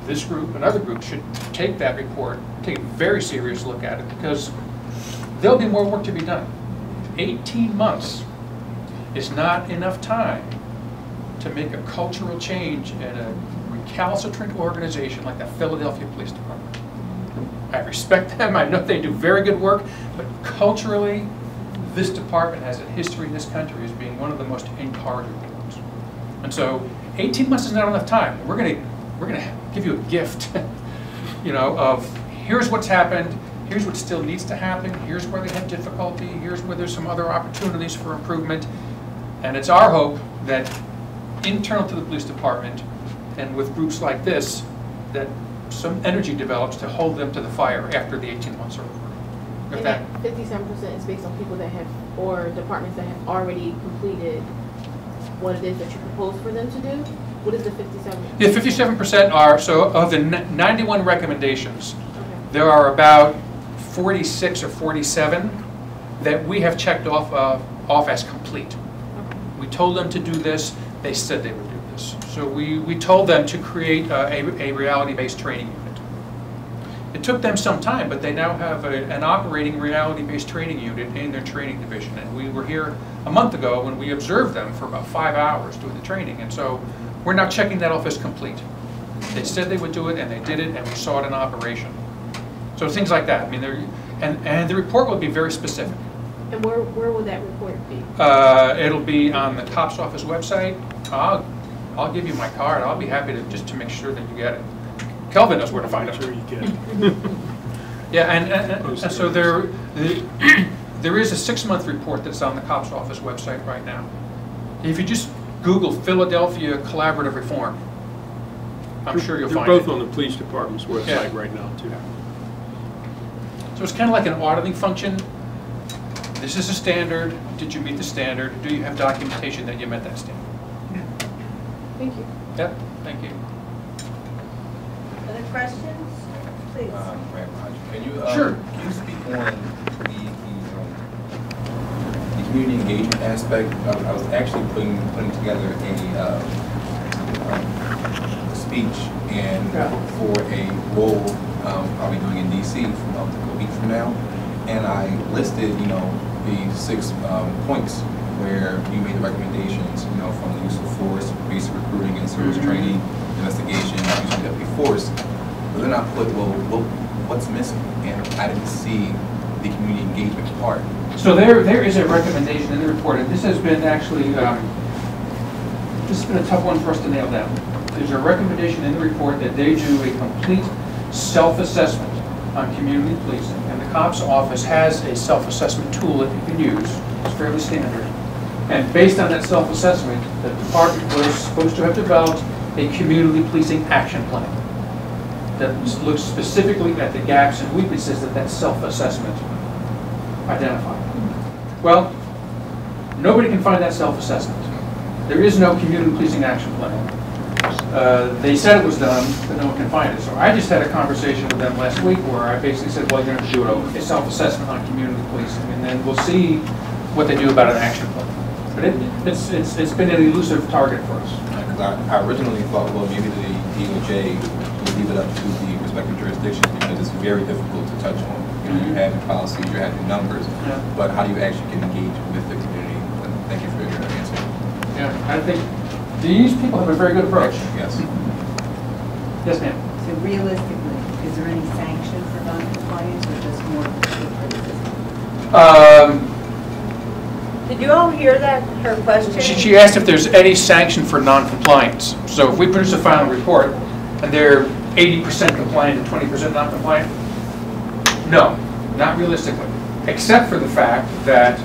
this group and other groups should take that report, take a very serious look at it, because there'll be more work to be done. 18 months is not enough time to make a cultural change in a recalcitrant organization like the Philadelphia Police Department. I respect them, I know they do very good work, but culturally, this department has a history in this country as being one of the most incorrigible ones. And so 18 months is not enough time. We're gonna give you a gift, of here's what's happened, here's what still needs to happen, here's where they have difficulty, here's where there's some other opportunities for improvement. And it's our hope that internal to the police department and with groups like this, that some energy develops to hold them to the fire after the 18 months are over. And that 57% is based on people that have, or departments that have already completed what it is that you propose for them to do? What is the 57%? Yeah, 57% are, so of the 91 recommendations, Okay. there are about 46 or 47 that we have checked off as complete. Okay. We told them to do this, they said they would do this. So we told them to create a reality-based training unit. It took them some time, but they now have an operating reality-based training unit in their training division. And we were here a month ago when we observed them for about 5 hours doing the training. And so we're now checking that off as complete. They said they would do it, and they did it, and we saw it in operation. So things like that. I mean, and the report will be very specific. And where will that report be? It'll be on the COPS office website. I'll give you my card. I'll be happy to just to make sure that you get it. Kelvin knows where to find it. Sure you get it. Yeah, and so there is a 6-month report that's on the COPS office website right now. If you just Google Philadelphia Collaborative Reform, I'm sure you'll find it. They're both on the police department's website right now, too. So it's kind of like an auditing function. This is a standard. Did you meet the standard? Do you have documentation that you met that standard? Thank you. Yep, thank you. Other questions? Please. Can you Sure. Can you speak on the community engagement aspect? I was actually putting together a speech for a role I'll be doing in DC a week from now, and I listed the 6 points where you made the recommendations, from the use of force, basic recruiting and service training, investigation, using deadly force. But then I put, what's missing? And I didn't see the community engagement part. So there is a recommendation in the report, and this has been actually, this has been a tough one for us to nail down. There's a recommendation in the report that they do a complete self-assessment on community policing, and the COPS office has a self-assessment tool that you can use. It's fairly standard. And based on that self-assessment, the department was supposed to have developed a community policing action plan that looks specifically at the gaps and weaknesses that self-assessment identified. Well, nobody can find that self-assessment. There is no community policing action plan. They said it was done, but no one can find it. So I just had a conversation with them last week where I basically said, well, you're going to do a self-assessment on community policing, and then we'll see what they do about an action plan. But it's been an elusive target for us. Because I originally thought, well, maybe the DOJ would leave it up to the respective jurisdictions because it's very difficult to touch on. You have the policies, you have the numbers, but how do you actually get engaged with the community? Thank you for your answer. Yeah, I think these people have a very good approach. Yes. Yes, ma'am. So realistically, is there any sanction for non-compliance or just more criticism? Did you all hear that, her question? She asked if there's any sanction for non-compliance. So if we produce a final report and they're 80% compliant and 20% non-compliant, no, not realistically. Except for the fact that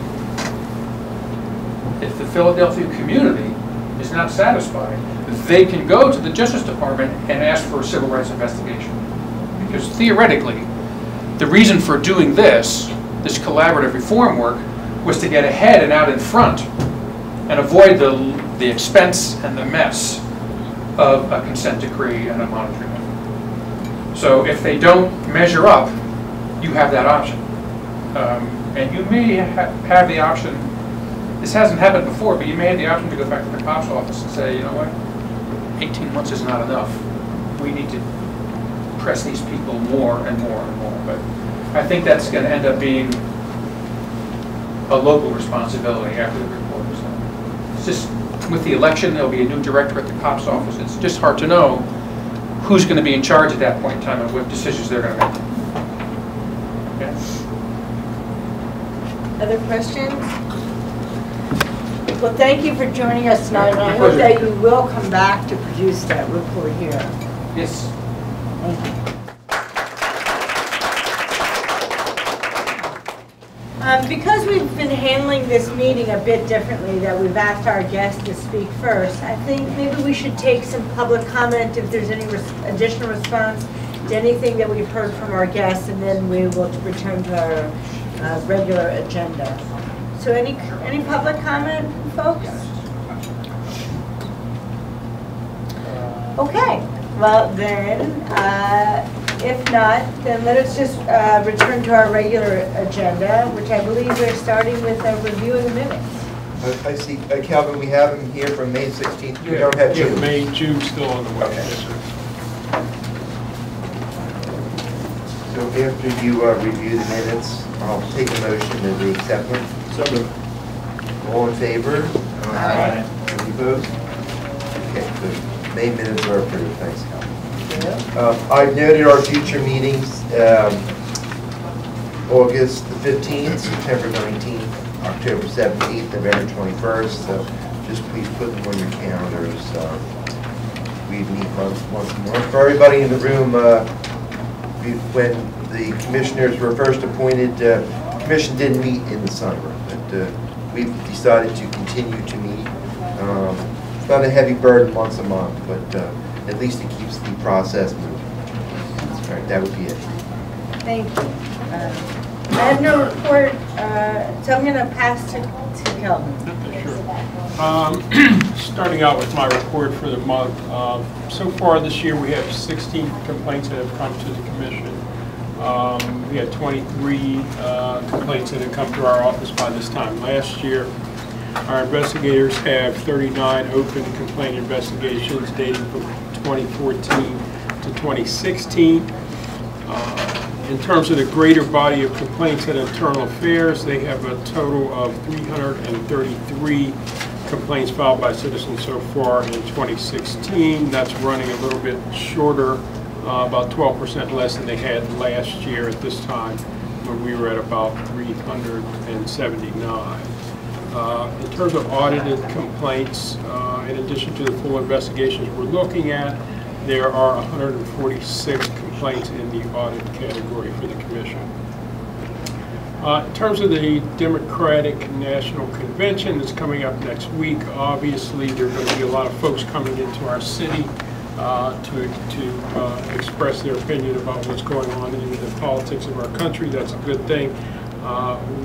if the Philadelphia community is not satisfied, they can go to the Justice Department and ask for a civil rights investigation. Because theoretically, the reason for doing this collaborative reform work, was to get ahead and out in front and avoid the expense and the mess of a consent decree and a monitoring effort. So if they don't measure up, you have that option. And you may have the option, this hasn't happened before, but you may have the option to go back to the cop's office and say, you know what, 18 months is not enough. We need to press these people more and more and more. But I think that's going to end up being a local responsibility after the report is done. It's just, with the election, there'll be a new director at the cop's office. It's just hard to know who's going to be in charge at that point in time and what decisions they're going to make. Okay. Other questions? Well, thank you for joining us tonight, and I hope that you will come back to produce that report here. Yes. Thank you. Because we've been handling this meeting a bit differently, that we've asked our guests to speak first, I think maybe we should take some public comment if there's any additional response to anything that we've heard from our guests, and then we will return to our regular agenda. So any public comment, folks? Okay, well then, if not, then let us just return to our regular agenda, which I believe we're starting with a review of the minutes. I see, Calvin, we have him here from May 16th. We don't have June. May, June's still on the way. Okay. Yes, sir. So after you review the minutes, I'll take a motion that we accept them. So moved. All in favor? Aye. Any opposed? Okay, the May minutes are approved. Thanks, Calvin. I've noted our future meetings, August the 15th, September 19th, October 17th, November 21st. So just please put them on your calendars. We meet once a month. For everybody in the room, when the commissioners were first appointed, the commission didn't meet in the summer, but we've decided to continue to meet. It's not a heavy burden once a month, but at least it keeps the process moving. All right, that would be it. Thank you. I have no report, so I'm going to pass to Kelvin. Sure. Starting out with my report for the month. So far this year, we have 16 complaints that have come to the commission. We had 23 complaints that had come to our office by this time last year. Our investigators have 39 open complaint investigations dating from 2014 to 2016. In terms of the greater body of complaints at Internal Affairs, they have a total of 333 complaints filed by citizens so far in 2016. That's running a little bit shorter, about 12% less than they had last year at this time, when we were at about 379. In terms of audited complaints, in addition to the full investigations we're looking at, there are 146 complaints in the audit category for the commission. In terms of the Democratic National Convention that's coming up next week, obviously there are going to be a lot of folks coming into our city to express their opinion about what's going on in the politics of our country. That's a good thing.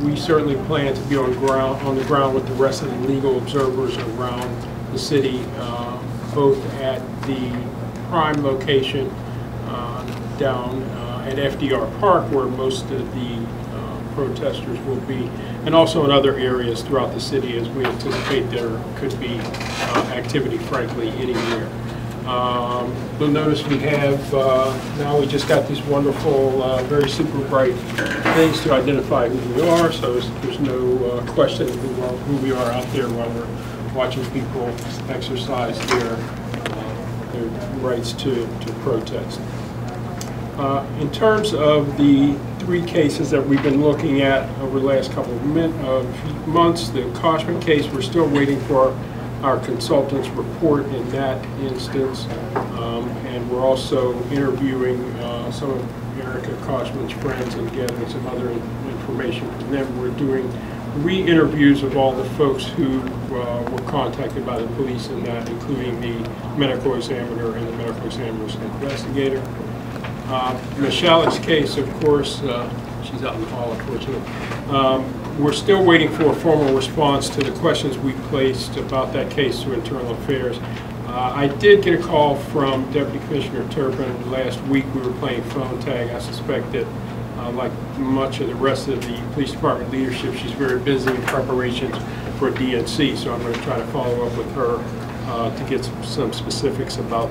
We certainly plan to be on the ground with the rest of the legal observers around the city, both at the prime location down at FDR Park, where most of the protesters will be, and also in other areas throughout the city, as we anticipate there could be activity, frankly, anywhere. You'll notice we have, now we just got these wonderful, very super bright things to identify who we are, so there's no question of who we are out there while we're watching people exercise their rights to protest. In terms of the three cases that we've been looking at over the last couple of months. The Koshman case, we're still waiting for our consultant's report in that instance. And we're also interviewing some of Erica Koshman's friends and gathering some other information from them. We're doing re-interviews of all the folks who were contacted by the police in that, including the medical examiner and the medical examiner's investigator. Michelle's case, of course, she's out in the hall, unfortunately. We're still waiting for a formal response to the questions we placed about that case to Internal Affairs. I did get a call from Deputy Commissioner Turpin last week. We were playing phone tag. I suspect that, like much of the rest of the police department leadership, she's very busy in preparations for DNC, so I'm going to try to follow up with her to get some specifics about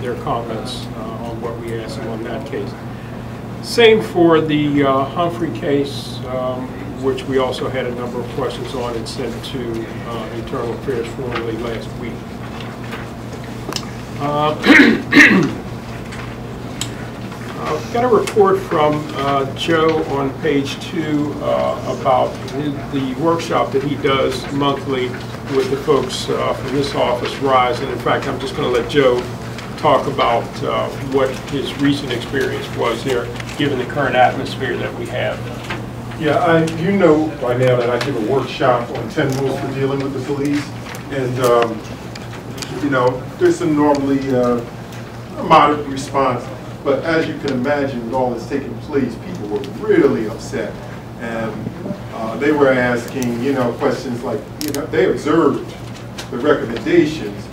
their comments on what we asked them on that case. Same for the Humphrey case, which we also had a number of questions on and sent to Internal Affairs formally last week. I've got a report from Joe on page 2 about the workshop that he does monthly with the folks from this office, RISE, and in fact I'm just going to let Joe talk about what his recent experience was there, given the current atmosphere that we have. Yeah, you know by now that I give a workshop on 10 rules for dealing with the police, and you know, there's some normally a moderate response, but as you can imagine, with all that's taking place, people were really upset, and they were asking, you know, questions like, you know, they observed the recommendations,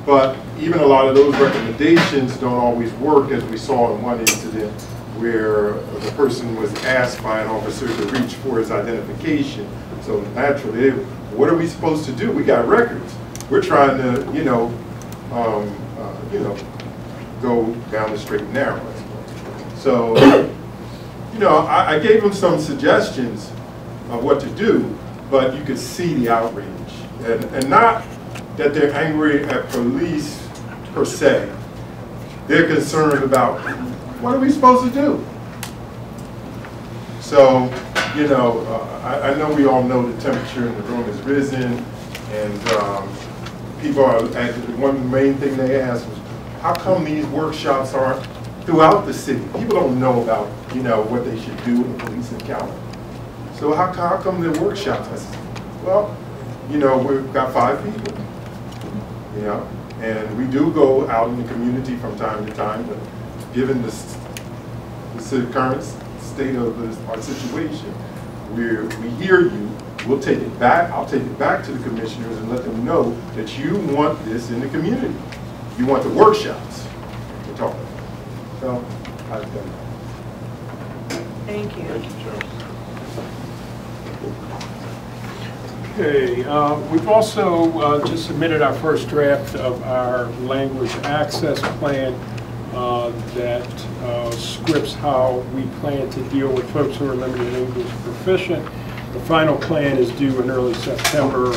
but even a lot of those recommendations don't always work, as we saw in one incident where the person was asked by an officer to reach for his identification. So naturally, what are we supposed to do? We got records. We're trying to, you know, go down the straight and narrow. So, you know, I gave them some suggestions of what to do, but you could see the outrage, and not that they're angry at police per se. They're concerned about, what are we supposed to do? So, you know, I know we all know the temperature in the room has risen, and people are, one main thing they asked was, how come these workshops aren't throughout the city? People don't know about, you know, what they should do in the police encounter. So how come there are workshops? I said, well, you know, we've got 5 people, you know, and we do go out in the community from time to time, but given the current state of our situation, we hear you. We'll take it back. I'll take it back to the commissioners and let them know that you want this in the community. You want the workshops to talk about. So, I've done that. Thank you. Thank you, Joe. Okay, we've also just submitted our first draft of our language access plan that scripts how we plan to deal with folks who are limited English proficient. The final plan is due in early September.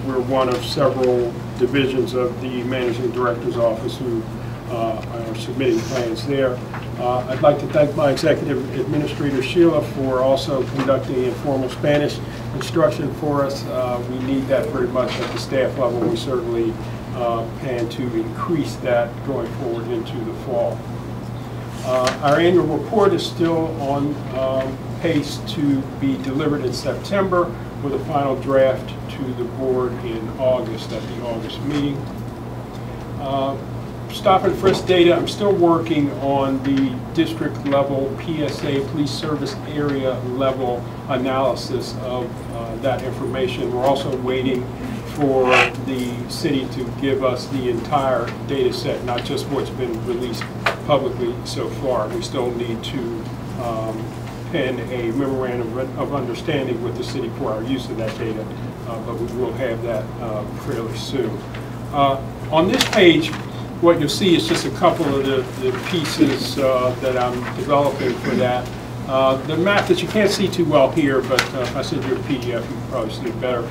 We're one of several divisions of the Managing Director's Office who are submitting plans there. I'd like to thank my Executive Administrator Sheila for also conducting informal Spanish instruction for us. We need that very much at the staff level. We certainly plan to increase that going forward into the fall. Our annual report is still on pace to be delivered in September with a final draft to the board in August at the August meeting. Stop and frisk data, I'm still working on the district level PSA, police service area level analysis of that information. We're also waiting for the city to give us the entire data set, not just what's been released publicly so far. We still need to pen a memorandum of understanding with the city for our use of that data, but we will have that fairly soon. On this page, what you'll see is just a couple of the pieces that I'm developing for that. The map that you can't see too well here, but if I send you a PDF, you can probably see it better.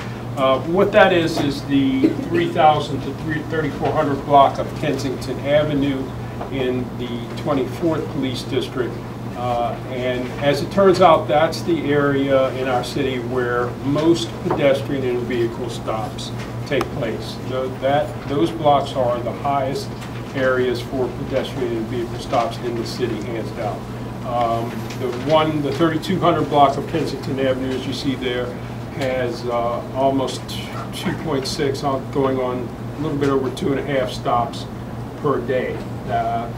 What that is the 3,000 to 3,400 block of Kensington Avenue in the 24th Police District. And as it turns out, that's the area in our city where most pedestrian and vehicle stops take place. Those blocks are the highest areas for pedestrian and vehicle stops in the city, hands down. The 3200 block of Kensington Avenue, as you see there, has almost 2.6, going on a little bit over 2.5 stops per day.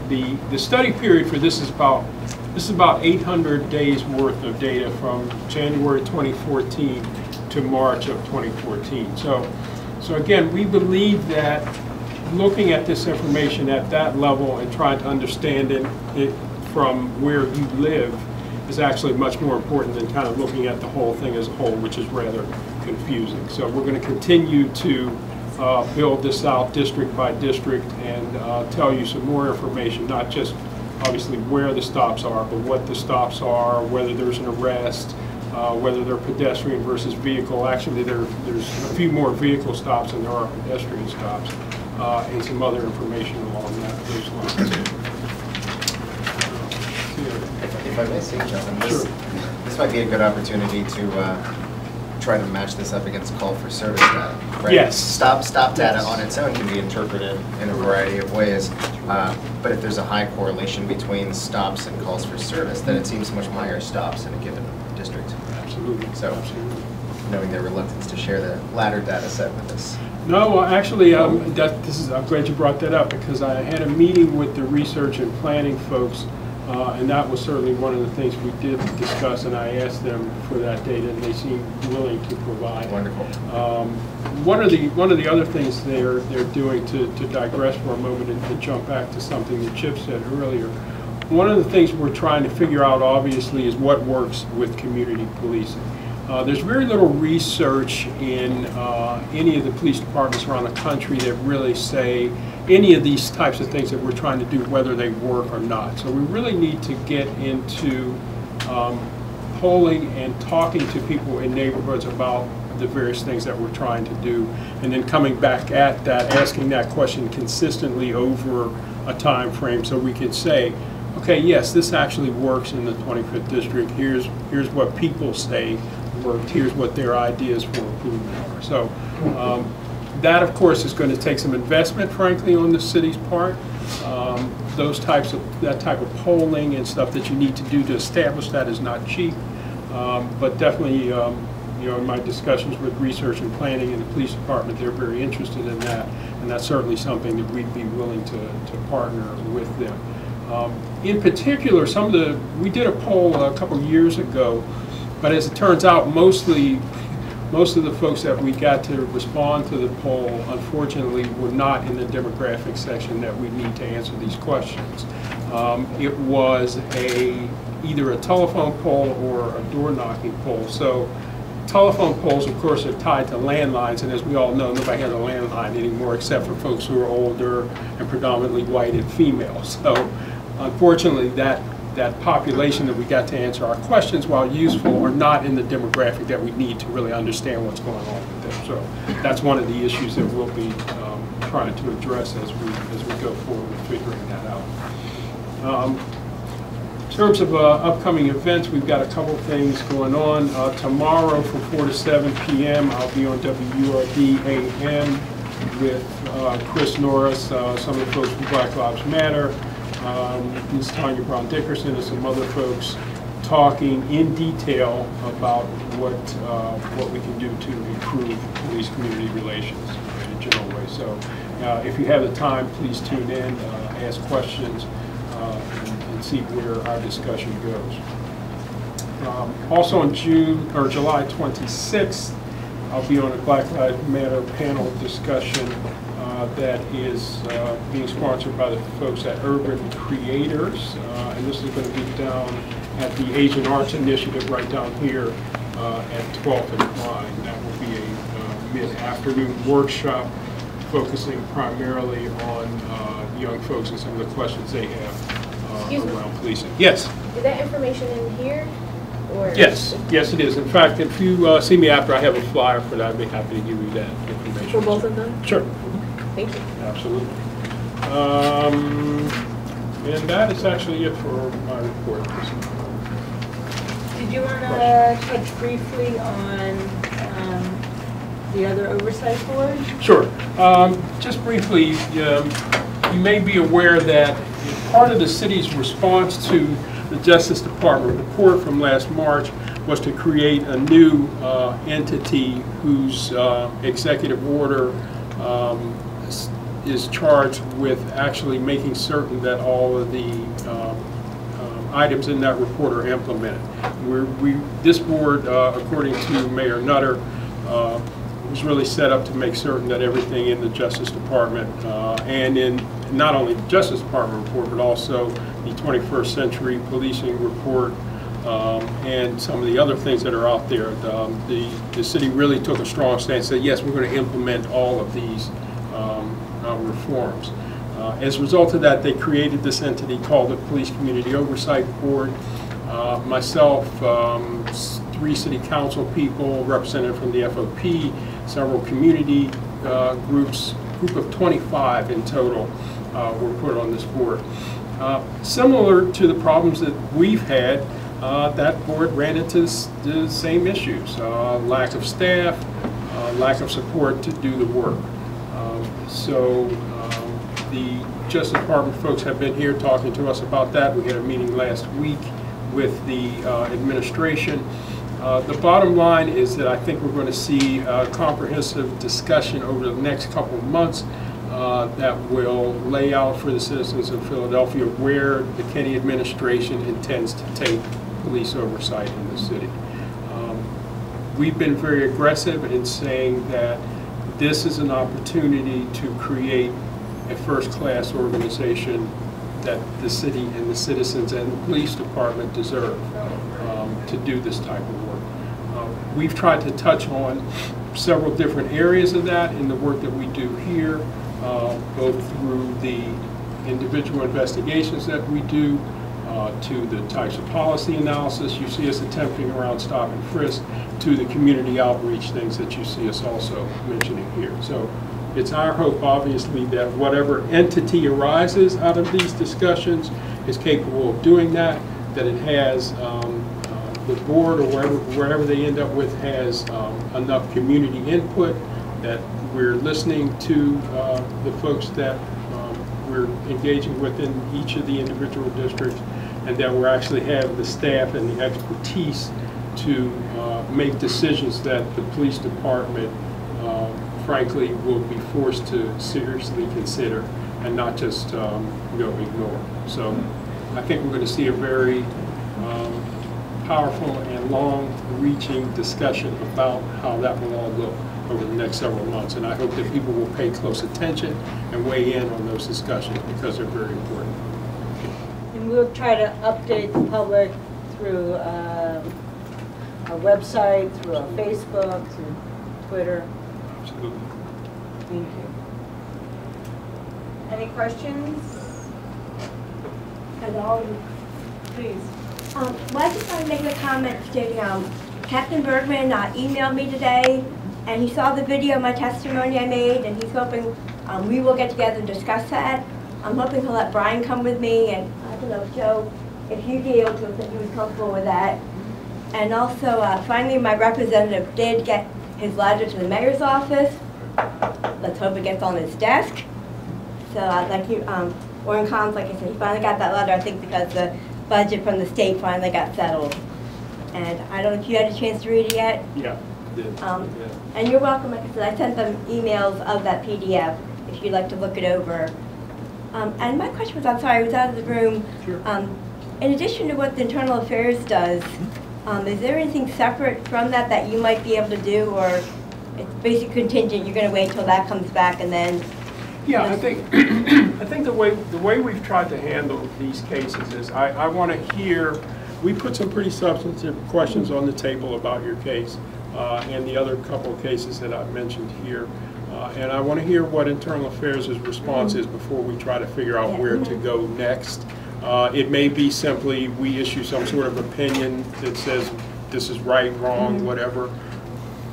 The study period for this is about 800 days worth of data from January 2014 to March of 2014. So again, we believe that looking at this information at that level and trying to understand it from where you live is actually much more important than kind of looking at the whole thing as a whole, which is rather confusing. So we're going to continue to build this out district by district and tell you some more information, not just obviously where the stops are, but what the stops are, whether there's an arrest, whether they're pedestrian versus vehicle. Actually, there's a few more vehicle stops than there are pedestrian stops, and some other information along those lines. If I may say, Jonathan, this might be a good opportunity to try to match this up against call for service data. Right? Yes. Stop data on its own can be interpreted in a variety of ways, but if there's a high correlation between stops and calls for service, then it seems much higher stops in a given district. Absolutely. So, knowing their reluctance to share the latter data set with us. No, well, actually, I'm glad you brought that up, because I had a meeting with the research and planning folks, and that was certainly one of the things we did discuss, and I asked them for that data, and they seemed willing to provide. Wonderful. One of the other things they're doing, to digress for a moment and to jump back to something that Chip said earlier, one of the things we're trying to figure out, obviously, is what works with community policing. There's very little research in any of the police departments around the country that really say any of these types of things that we're trying to do, whether they work or not. So we really need to get into polling and talking to people in neighborhoods about the various things that we're trying to do, and then coming back at that, asking that question consistently over a time frame, so we can say, okay, yes, this actually works in the 25th district. Here's what people say worked. Here's what their ideas for improvement are. So that, of course, is going to take some investment, frankly, on the city's part. That type of polling and stuff that you need to do to establish that is not cheap. But definitely, in my discussions with research and planning in the police department, they're very interested in that, and that's certainly something that we'd be willing to partner with them. In particular, we did a poll a couple years ago, but as it turns out, most of the folks that we got to respond to the poll, unfortunately, were not in the demographic section that we need to answer these questions. It was either a telephone poll or a door knocking poll. So telephone polls, of course, are tied to landlines, and as we all know, nobody has a landline anymore except for folks who are older and predominantly white and female. So unfortunately, that population that we got to answer our questions, while useful, are not in the demographic that we need to really understand what's going on with them. So that's one of the issues that we'll be trying to address as we go forward with figuring that out. In terms of upcoming events, we've got a couple things going on. Tomorrow from 4 to 7 p.m. I'll be on WURD AM with Chris Norris, some of the folks from Black Lives Matter, Ms. Tanya Brown Dickerson, and some other folks talking in detail about what we can do to improve police-community relations in a general way. So if you have the time, please tune in, ask questions, and see where our discussion goes. Also on July 26th, I'll be on a Black Lives Matter panel discussion that is being sponsored by the folks at Urban Creators, and this is going to be down at the Asian Arts Initiative right down here at 12th and Klein. That will be a mid-afternoon workshop focusing primarily on young folks and some of the questions they have around policing. Yes? Is that information in here? Or yes, it is. In fact, if you see me after, I have a flyer for that. I'd be happy to give you that information. For both of them? Sure. Thank you. Absolutely. And that is actually it for my report this morning. you want to touch briefly on the other oversight board? Sure. Just briefly, you may be aware that part of the city's response to the Justice Department report from last March was to create a new entity whose executive order is charged with actually making certain that all of the items in that report are implemented. This board, according to Mayor Nutter, was really set up to make certain that everything in the Justice Department and in not only the Justice Department report, but also the 21st Century Policing Report and some of the other things that are out there. The city really took a strong stance and said, yes, we're going to implement all of these reforms. As a result of that, they created this entity called the Police Community Oversight Board. Myself, 3 city council people, representative from the FOP, several community groups, group of 25 in total were put on this board. Similar to the problems that we've had, that board ran into the same issues, lack of staff, lack of support to do the work. So the Justice Department folks have been here talking to us about that. We had a meeting last week with the administration. The bottom line is that I think we're going to see a comprehensive discussion over the next couple of months that will lay out for the citizens of Philadelphia where the Kenney administration intends to take police oversight in the city. We've been very aggressive in saying that this is an opportunity to create a first-class organization that the city and the citizens and the police department deserve to do this type of work. We've tried to touch on several different areas of that in the work that we do here, both through the individual investigations that we do, to the types of policy analysis you see us attempting around stop and frisk, to the community outreach things that you see us also mentioning here. So it's our hope, obviously, that whatever entity arises out of these discussions is capable of doing that, that it has the board or wherever they end up with has enough community input, that we're listening to the folks that we're engaging with in each of the individual districts, and that we actually have the staff and the expertise to make decisions that the police department frankly will be forced to seriously consider and not just ignore. So I think we're going to see a very powerful and long-reaching discussion about how that will all look over the next several months, and I hope that people will pay close attention and weigh in on those discussions because they're very important. And we'll try to update the public through our website, through our Facebook, through Twitter. Absolutely. Thank you. Any questions? At all? Please. Well, I just want to make a comment stating Captain Bergman emailed me today, and he saw the video of my testimony I made, and he's hoping we will get together and discuss that. I'm hoping he'll let Brian come with me, and I don't know, Joe, if you'd be able to, if you was comfortable with that. And also, finally, my representative did get his letter to the mayor's office. Let's hope it gets on his desk. So like you, or in comms, like I said, he finally got that letter, I think, because the budget from the state finally got settled. And I don't know if you had a chance to read it yet. Yeah. And you're welcome. Like I said, I sent them emails of that PDF if you'd like to look it over. And my question was, I'm sorry, I was out of the room. Sure. In addition to what the Internal Affairs does, is there anything separate from that that you might be able to do, or it's basically contingent, you're going to wait till that comes back and then? Yeah, I think I think the way we've tried to handle these cases is I want to hear. We put some pretty substantive questions on the table about your case and the other couple of cases that I've mentioned here, and I want to hear what Internal Affairs' response is before we try to figure out where to go next. It may be simply we issue some sort of opinion that says this is right, wrong, whatever.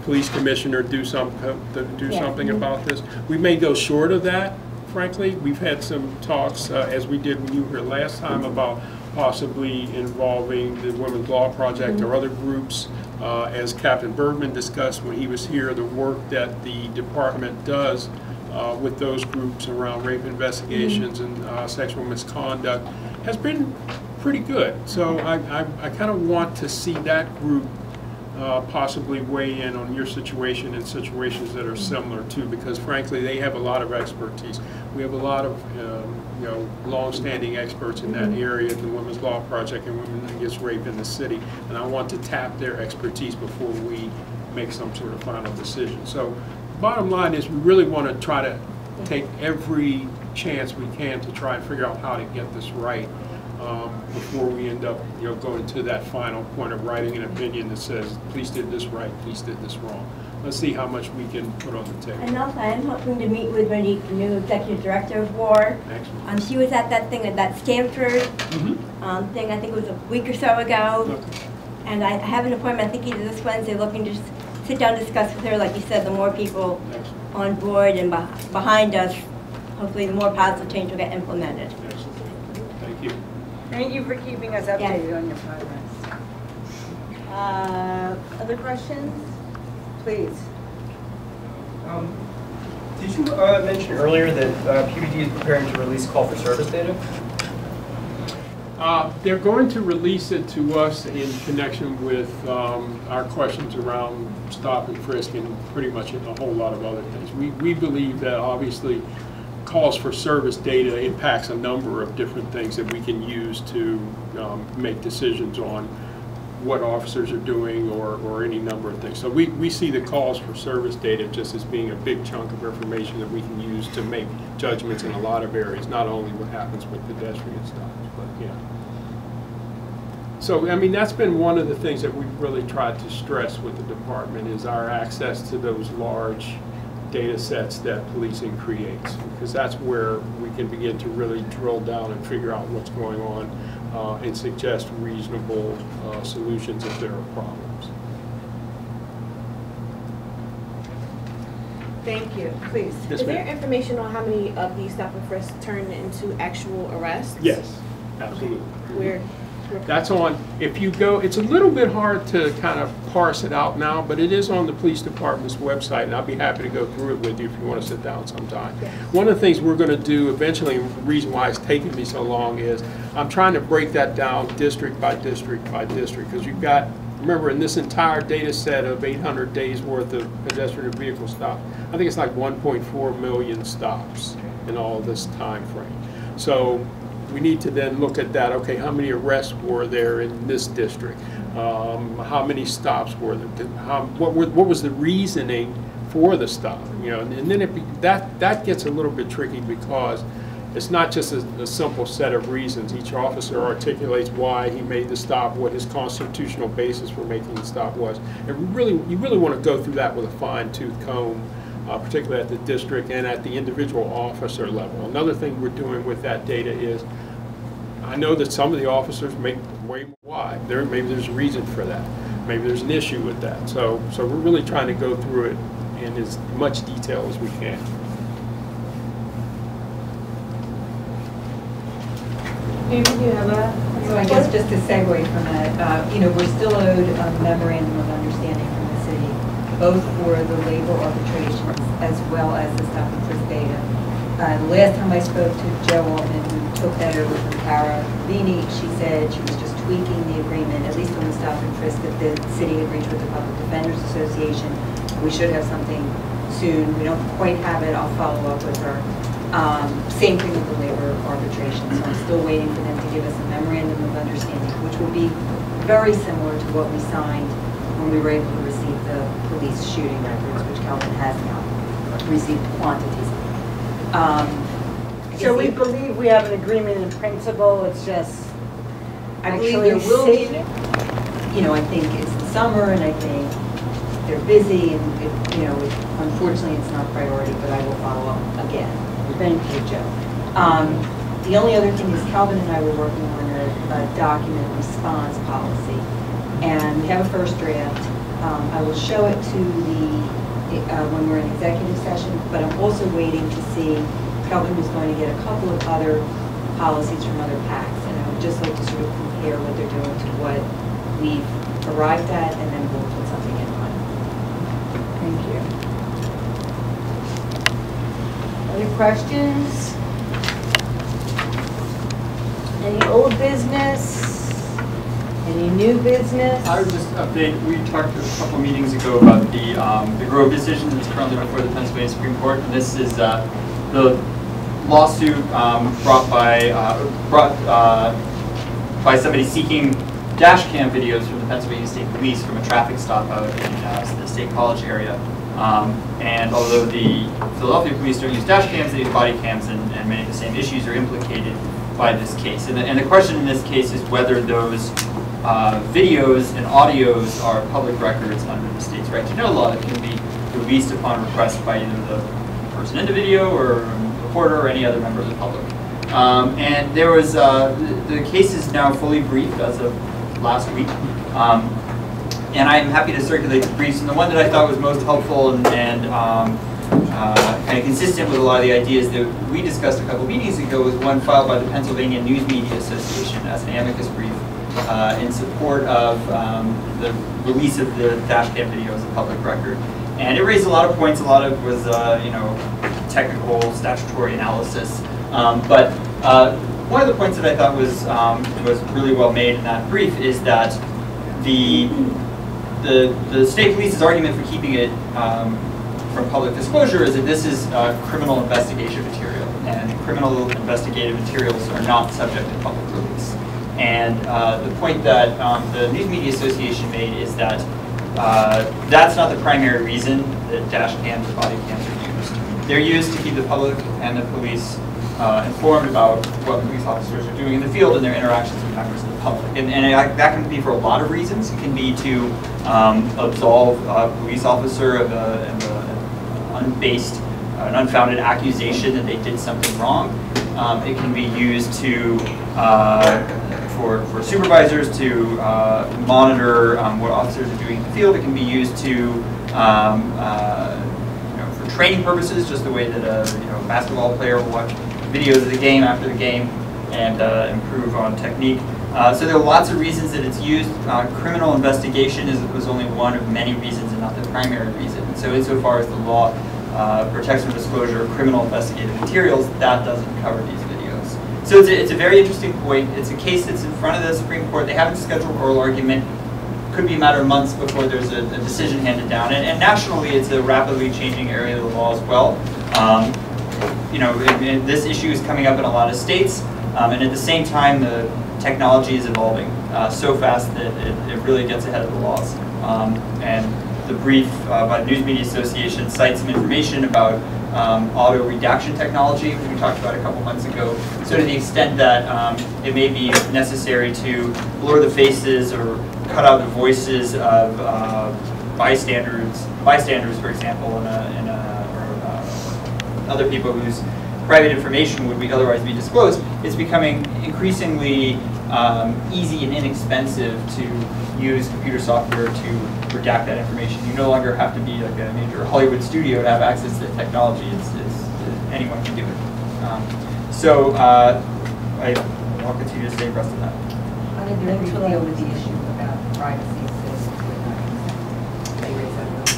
Police commissioner do something about this. We may go short of that, frankly. We've had some talks, as we did when you were here last time, about possibly involving the Women's Law Project or other groups. As Captain Bergman discussed when he was here, the work that the department does with those groups around rape investigations and sexual misconduct has been pretty good. So I kind of want to see that group possibly weigh in on your situation and situations that are similar too, because frankly they have a lot of expertise. We have a lot of long-standing experts in that area, the Women's Law Project and Women Against Rape in the city, and I want to tap their expertise before we make some sort of final decision. So bottom line is we really want to try to take every chance we can to try and figure out how to get this right before we end up going to that final point of writing an opinion that says police did this right, police did this wrong. Let's see how much we can put on the table. And also, I'm hoping to meet with the new executive director of WAR. Excellent. She was at that thing, at that Stanford thing, I think it was a week or so ago. Okay. And I have an appointment, I think either this Wednesday, looking to just sit down and discuss with her. Like you said, the more people on board and behind us, hopefully the more positive change will get implemented. Excellent. Thank you. Thank you for keeping us updated on your progress. Other questions? Please. Did you mention earlier that PBD is preparing to release call for service data? They're going to release it to us in connection with our questions around stop and frisk and pretty much a whole lot of other things. We believe that obviously calls for service data impacts a number of different things that we can use to make decisions on what officers are doing or any number of things. So we see the calls for service data just as being a big chunk of information that we can use to make judgments in a lot of areas, not only what happens with pedestrian stops, but yeah. So, I mean, that's been one of the things that we've really tried to stress with the department is our access to those large data sets that policing creates, because that's where we can begin to really drill down and figure out what's going on and suggest reasonable solutions if there are problems. Thank you. Please. Yes, Is there ma'am. information on how many of these stop and frisks turn into actual arrests? Yes, absolutely. Where? That's on, if you go, it's a little bit hard to kind of parse it out now, but it is on the police department's website, and I'll be happy to go through it with you if you want to sit down sometime. Yes. One of the things we're going to do eventually, and the reason why it's taken me so long is I'm trying to break that down district by district by district, because you've got, remember, in this entire data set of 800 days worth of pedestrian vehicle stops, I think it's like 1.4 million stops in all this time frame. So we need to then look at that, okay, how many arrests were there in this district? How many stops were there? What was the reasoning for the stop? And then that gets a little bit tricky because it's not just a simple set of reasons. Each officer articulates why he made the stop, what his constitutional basis for making the stop was. And you really want to go through that with a fine-tooth comb, particularly at the district and at the individual officer level. Another thing we're doing with that data is, I know that some of the officers make way more wide. Maybe there's a reason for that. Maybe there's an issue with that. So we're really trying to go through it in as much detail as we can. So I guess just to segue from that, we're still owed a memorandum of understanding from the city, both for the labor arbitrations as well as the stop and frisk data. The last time I spoke to Joe Altman, who took that over from Cara Vini, she said she was just tweaking the agreement, at least on the stop and frisk that the city had reached with the Public Defenders Association. We should have something soon. We don't quite have it. I'll follow up with her. Same thing with the labor arbitration. So I'm still waiting for them to give us a memorandum of understanding, which will be very similar to what we signed when we were able to receive the police shooting records, which Calvin has now received quantities. So we believe we have an agreement in principle, it's just I believe there will be. I think it's the summer and I think they're busy and, unfortunately it's not priority, but I will follow up again. Thank you, Joe. The only other thing is Calvin and I were working on a document response policy, and we have a first draft. I will show it to when we're in executive session, but I'm also waiting to see, Calvin was going to get a couple of other policies from other PACs, and I would just like to sort of compare what they're doing to what we've arrived at, and then we'll put something in mind. Thank you. Other questions? Any old business? Any new business? I would just update, we talked a couple meetings ago about the Grove decision that's currently before the Pennsylvania Supreme Court. And this is the lawsuit brought by somebody seeking dash cam videos from the Pennsylvania State Police from a traffic stop out in the State College area. And although the Philadelphia police don't use dash cams, they use body cams, and many of the same issues are implicated by this case. And the question in this case is whether those videos and audios are public records under the state's right to know law that can be released upon request by either the person in the video or a reporter or any other member of the public. And there was, the case is now fully briefed as of last week. And I'm happy to circulate the briefs. And the one that I thought was most helpful and kind of consistent with a lot of the ideas that we discussed a couple meetings ago was one filed by the Pennsylvania News Media Association as an amicus brief in support of the release of the dash cam video as a public record. And it raised a lot of points. A lot of it was, technical, statutory analysis. But one of the points that I thought was really well made in that brief is that the state police's argument for keeping it from public disclosure is that this is criminal investigation material, and criminal investigative materials are not subject to public release. And the point that the News Media Association made is that that's not the primary reason that dash cams or body cams are used. They're used to keep the public and the police informed about what police officers are doing in the field and their interactions with members of the public. And that can be for a lot of reasons. It can be to absolve a police officer of an unbased, an unfounded accusation that they did something wrong. It can be used to for supervisors to monitor what officers are doing in the field. It can be used to for training purposes, just the way that a basketball player will watch videos of the game after the game and improve on technique. So there are lots of reasons that it's used. Criminal investigation was only one of many reasons and not the primary reason. And so insofar as the law protects from disclosure of criminal investigative materials, that doesn't cover these videos. So it's a very interesting point. It's a case that's in front of the Supreme Court. They haven't scheduled oral argument. Could be a matter of months before there's a decision handed down. And nationally, it's a rapidly changing area of the law as well. This issue is coming up in a lot of states, and at the same time, the technology is evolving so fast that it really gets ahead of the laws. And the brief by the News Media Association cites some information about auto redaction technology, which we talked about a couple months ago. So to the extent that it may be necessary to blur the faces or cut out the voices of bystanders, for example, or other people whose private information would otherwise be disclosed, it's becoming increasingly easy and inexpensive to use computer software to redact that information. You no longer have to be like a major Hollywood studio to have access to the technology. Anyone can do it. So I'll continue to stay abreast of that. I think there's a deal with the issue about privacy.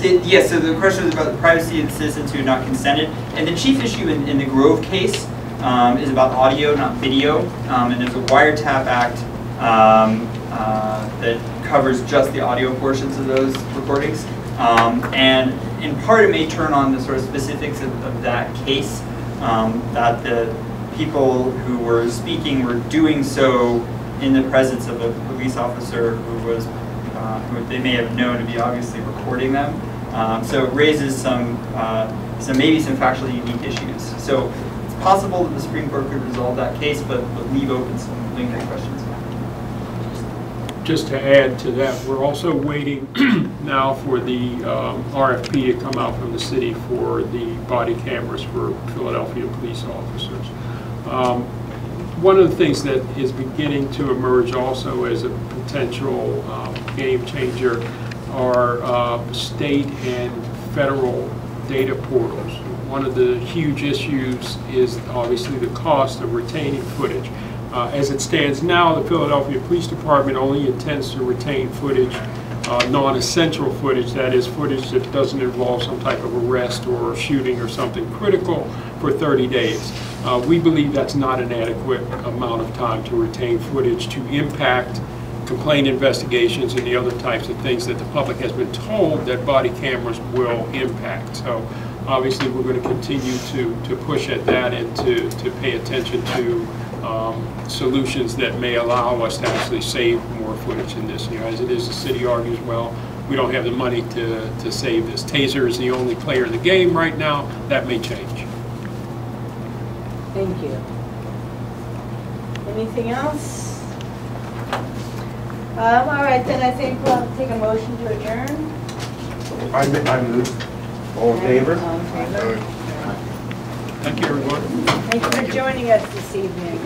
Yes, so the question is about the privacy of the citizens who have not consented. And the chief issue in the Grove case is about audio, not video. And there's a Wiretap Act that covers just the audio portions of those recordings. And in part it may turn on the sort of specifics of that case, that the people who were speaking were doing so in the presence of a police officer who was who they may have known to be obviously recording them. So it raises maybe some factually unique issues. So it's possible that the Supreme Court could resolve that case, but leave open some lingering questions. Just to add to that, we're also waiting now for the RFP to come out from the city for the body cameras for Philadelphia police officers. One of the things that is beginning to emerge also as a potential game changer are state and federal data portals. One of the huge issues is obviously the cost of retaining footage. As it stands now, the Philadelphia Police Department only intends to retain footage, non-essential footage, that is footage that doesn't involve some type of arrest or shooting or something critical, for 30 days. We believe that's not an adequate amount of time to retain footage to impact complaint investigations and the other types of things that the public has been told that body cameras will impact. So obviously we're going to continue to push at that and to pay attention to solutions that may allow us to actually save more footage in this. You know, as it is, the city argues, well, we don't have the money to save this. Taser is the only player in the game right now. That may change. Thank you. Anything else? All right, then I think we'll take a motion to adjourn. I move. All in favor? All in favor? Thank you, everyone. Thank you for joining us this evening.